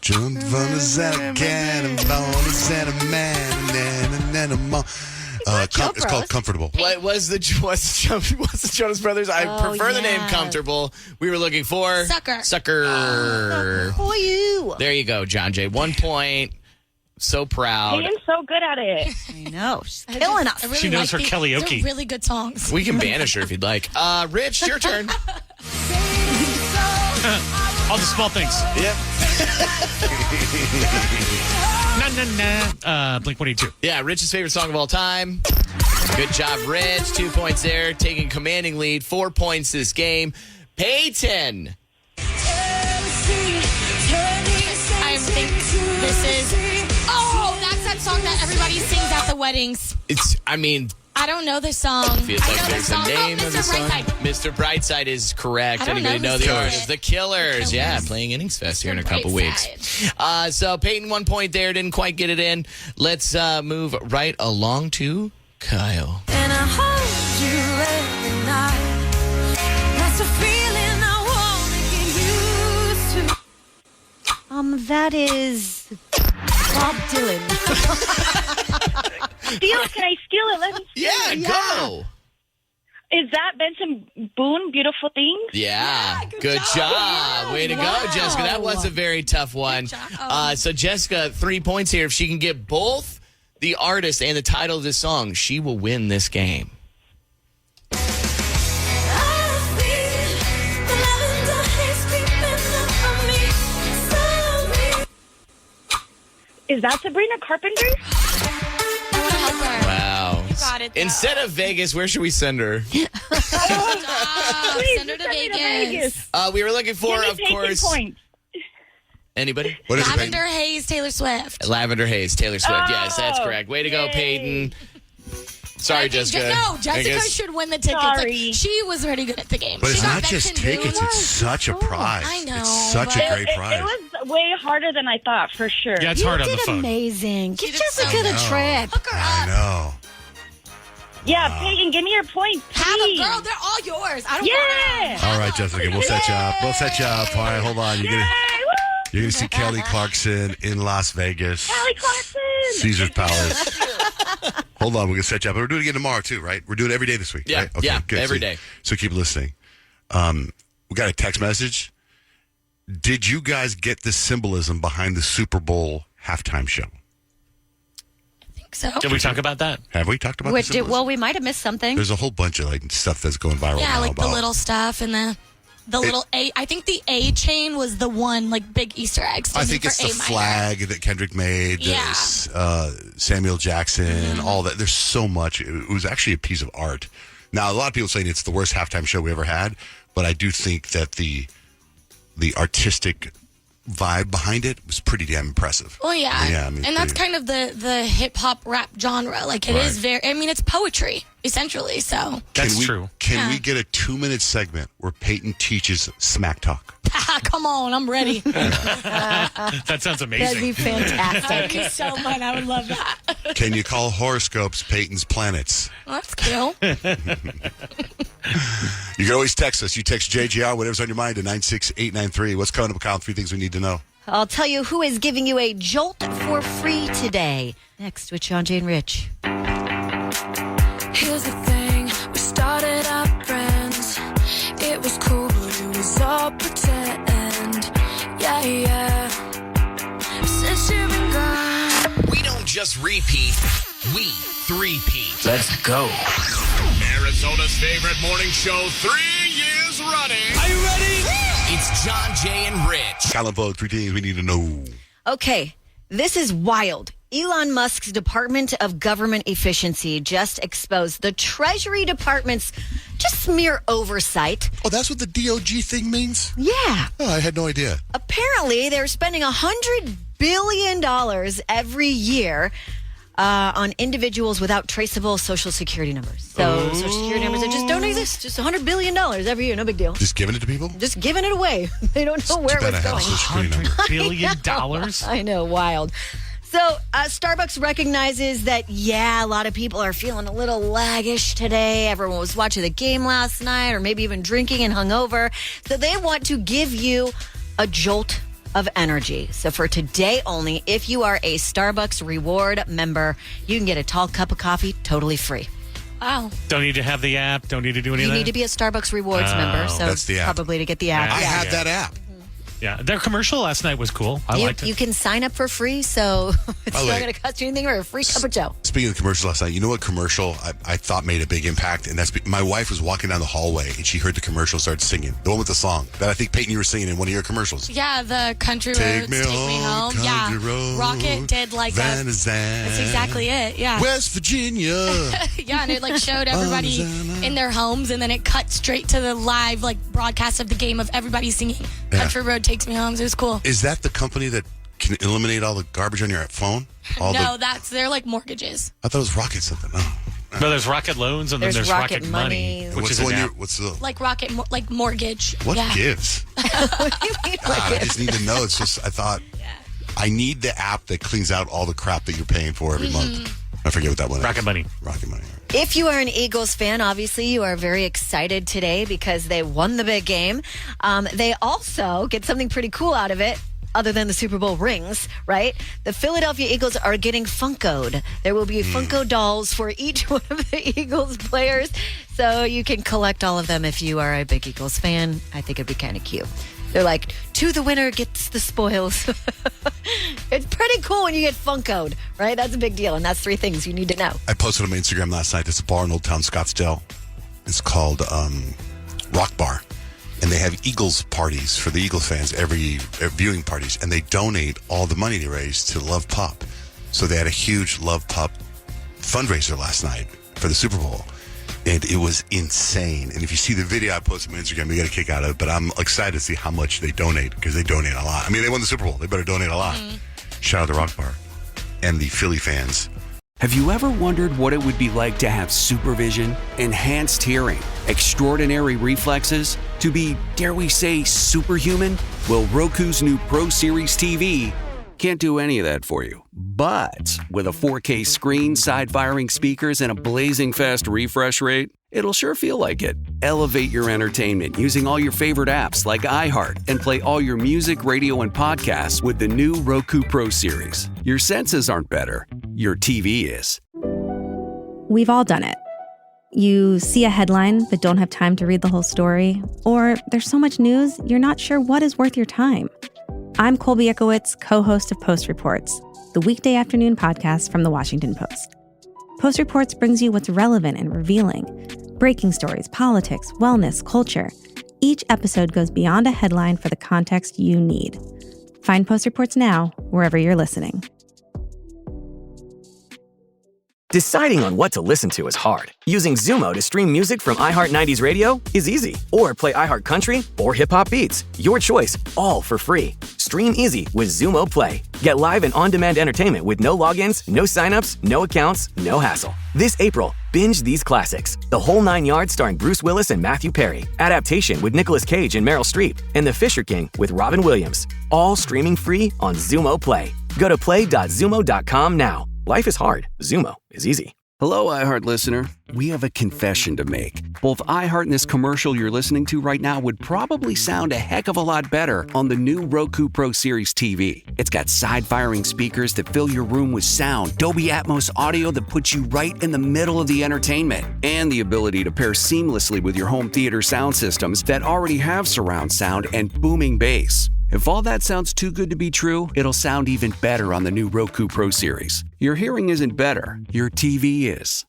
Jump on the Zanacan, it's called Comfortable. What was the Jonas Brothers? I prefer the name Comfortable. We were looking for Sucker. For you. There you go, John Jay. 1 point. So proud. Payton's so good at it. I know. She's killing us. Really She knows her karaoke. They're really good songs. We can banish her if you'd like. Rich, your turn. All the small things. Yep. Blink 182. Yeah, Rich's favorite song of all time. Good job, Rich. 2 points there. Taking commanding lead. 4 points this game. Payton. I think this is... Oh, that's that song that everybody sings at the weddings. I don't know this song. Feels like there's a name of the song. Mr. Brightside is correct. Anybody know the artist? The Killers. Yeah, playing Innings Fest here in a couple weeks. So Payton 1 point there. Didn't quite get it in. Let's move right along to Kyle. And I hold you every night. That's a feeling I wanna get used to. That is Bob Dylan. Can I steal it? Let me Yeah, go. Is that Benson Boone, Beautiful Things? Yeah, good job. Way to go, Jessica. That was a very tough one. So Jessica, 3 points here. If she can get both the artist and the title of this song, she will win this game. Is that Sabrina Carpenter? I want to help her. Wow. You got it, though. Instead of Vegas, where should we send her? Please, Send her to Vegas. We were looking for, Give me of Payton course. points. Anybody? What is Lavender Haze, Taylor Swift. Lavender Haze, Taylor Swift. Yes, that's correct. Way to go, Payton. Sorry, Jessica. No, Jessica should win the tickets. Sorry. She was pretty good at the game. But She it's got not just Benson Boone. tickets. It's such a prize. I know, It's such a but- great prize. It was way harder than I thought, for sure. Yeah, it's You hard on the did phone. amazing. Give did Jessica so the trip. Hook her I up. know. Yeah, Payton, give me your points, Have them, please. girl. They're all yours. I don't Yeah. want them. All right, Jessica, we'll set you up. We'll set you up. All right, hold on. You're gonna see Kelly Clarkson in Las Vegas. Kelly Clarkson. Caesar's Palace. Hold on, we're gonna set you up. We're doing it again tomorrow too, right? We're doing it every day this week. Yeah, right? Okay, yeah, good. every So- day. So keep listening. We got a text message. Did you guys get the symbolism behind the Super Bowl halftime show? So. Did we talk about that? Have we talked about this? Well, we might have missed something. There's a whole bunch of stuff that's going viral Yeah, now like about the little stuff and the little A. I think the A chain was the one big Easter eggs. I think it's the flag that Kendrick made. Yeah. Samuel Jackson, all that. There's so much. It was actually a piece of art. Now, a lot of people saying it's the worst halftime show we ever had, but I do think that the artistic vibe behind it was pretty damn impressive. Well, yeah. And that's kind of the hip hop rap genre. Like it is very. I mean, it's poetry essentially. So that's true. Can we get a 2-minute segment where Payton teaches smack talk? Come on, I'm ready. That sounds amazing. That'd be fantastic. That'd be so fun. I would love that. Can you call horoscopes Payton's planets? Well, that's cool. You can always text us. You text JGR, whatever's on your mind, to 96893. What's coming up, Kyle? 3 things we need to know. I'll tell you who is giving you a jolt for free today. Next with John, Jay, and Rich. Here's the thing, we started out friends. It was cool, but it was all pretend. Yeah. Since you've been gone. We don't just repeat, we three-peat. Let's go. Arizona's favorite morning show, 3 years running. Are you ready? It's John, Jay, and Rich. Colin Vogue, 3 things we need to know. Okay, this is wild. Elon Musk's Department of Government Efficiency just exposed the Treasury Department's just mere oversight. Oh, that's what the DOG thing means? Yeah. Oh, I had no idea. Apparently, they're spending $100 billion every year on individuals without traceable Social Security numbers. So Social Security numbers that just don't exist. Just $100 billion every year. No big deal. Just giving it to people? Just giving it away. They don't know where it's going. $100 billion? I know, wild. So Starbucks recognizes that, a lot of people are feeling a little laggish today. Everyone was watching the game last night or maybe even drinking and hungover. So they want to give you a jolt of energy. So for today only, if you are a Starbucks reward member, you can get a tall cup of coffee totally free. Wow. Don't need to have the app. Don't need to do anything. You need to be a Starbucks rewards member. So that's the app. Probably to get the app. I have that app. Yeah, their commercial last night was cool. I liked it. You can sign up for free, so it's not going to cost you anything or a free cup of Joe. Speaking of the commercial last night, you know what commercial I thought made a big impact? And that's my wife was walking down the hallway and she heard the commercial start singing. The one with the song that I think, Payton, you were singing in one of your commercials. Yeah, the Country Roads, Take Me Home. Country Roads, Rocket did Van that's exactly it, yeah. West Virginia. Yeah, and it showed everybody in their homes, and then it cut straight to the live broadcast of the game of everybody singing Country Road Takes Me Home. So it was cool. Is that the company that can eliminate all the garbage on your phone? They're like mortgages. I thought it was Rocket something. Oh. No, there's Rocket Loans, and then there's Rocket Money, which is the one what's the like Rocket mortgage? What gives? What do you mean? I just need to know. It's just I thought I need the app that cleans out all the crap that you're paying for every month. I forget what that one is. Rocket Money. If you are an Eagles fan, obviously you are very excited today because they won the big game. They also get something pretty cool out of it. Other than the Super Bowl rings, right? The Philadelphia Eagles are getting Funkoed. There will be Funko dolls for each one of the Eagles players. So you can collect all of them if you are a big Eagles fan. I think it'd be kind of cute. They're like, to the winner gets the spoils. It's pretty cool when you get Funkoed, right? That's a big deal. And that's 3 things you need to know. I posted on my Instagram last night. There's a bar in Old Town Scottsdale. It's called Rock Bar. And they have Eagles parties for the Eagles fans, every viewing parties. And they donate all the money they raise to Love Pup. So they had a huge Love Pup fundraiser last night for the Super Bowl. And it was insane. And if you see the video I posted on my Instagram, you get a kick out of it. But I'm excited to see how much they donate because they donate a lot. I mean, they won the Super Bowl. They better donate a lot. Shout out to Rock Bar and the Philly fans. Have you ever wondered what it would be like to have supervision, enhanced hearing, extraordinary reflexes, to be, dare we say, superhuman? Well, Roku's new Pro Series TV can't do any of that for you. But with a 4K screen, side-firing speakers, and a blazing fast refresh rate, it'll sure feel like it. Elevate your entertainment using all your favorite apps like iHeart and play all your music, radio, and podcasts with the new Roku Pro Series. Your senses aren't better. Your TV is. We've all done it. You see a headline but don't have time to read the whole story, or there's so much news you're not sure what is worth your time. I'm Colby Ekowitz, co-host of Post Reports, the weekday afternoon podcast from The Washington Post. Post Reports brings you what's relevant and revealing. Breaking stories, politics, wellness, culture. Each episode goes beyond a headline for the context you need. Find Post Reports now, wherever you're listening. Deciding on what to listen to is hard. Using Zumo to stream music from iHeart 90s radio is easy. Or play iHeart Country or Hip Hop Beats. Your choice, all for free. Stream easy with Zumo Play. Get live and on-demand entertainment with no logins, no signups, no accounts, no hassle. This April, binge these classics. The Whole 9 Yards starring Bruce Willis and Matthew Perry. Adaptation with Nicolas Cage and Meryl Streep. And The Fisher King with Robin Williams. All streaming free on Zumo Play. Go to play.zumo.com now. Life is hard. Zumo is easy. Hello, iHeart listener. We have a confession to make. Both iHeart and this commercial you're listening to right now would probably sound a heck of a lot better on the new Roku Pro Series TV. It's got side-firing speakers that fill your room with sound, Dolby Atmos audio that puts you right in the middle of the entertainment, and the ability to pair seamlessly with your home theater sound systems that already have surround sound and booming bass. If all that sounds too good to be true, it'll sound even better on the new Roku Pro Series. Your hearing isn't better, your TV is.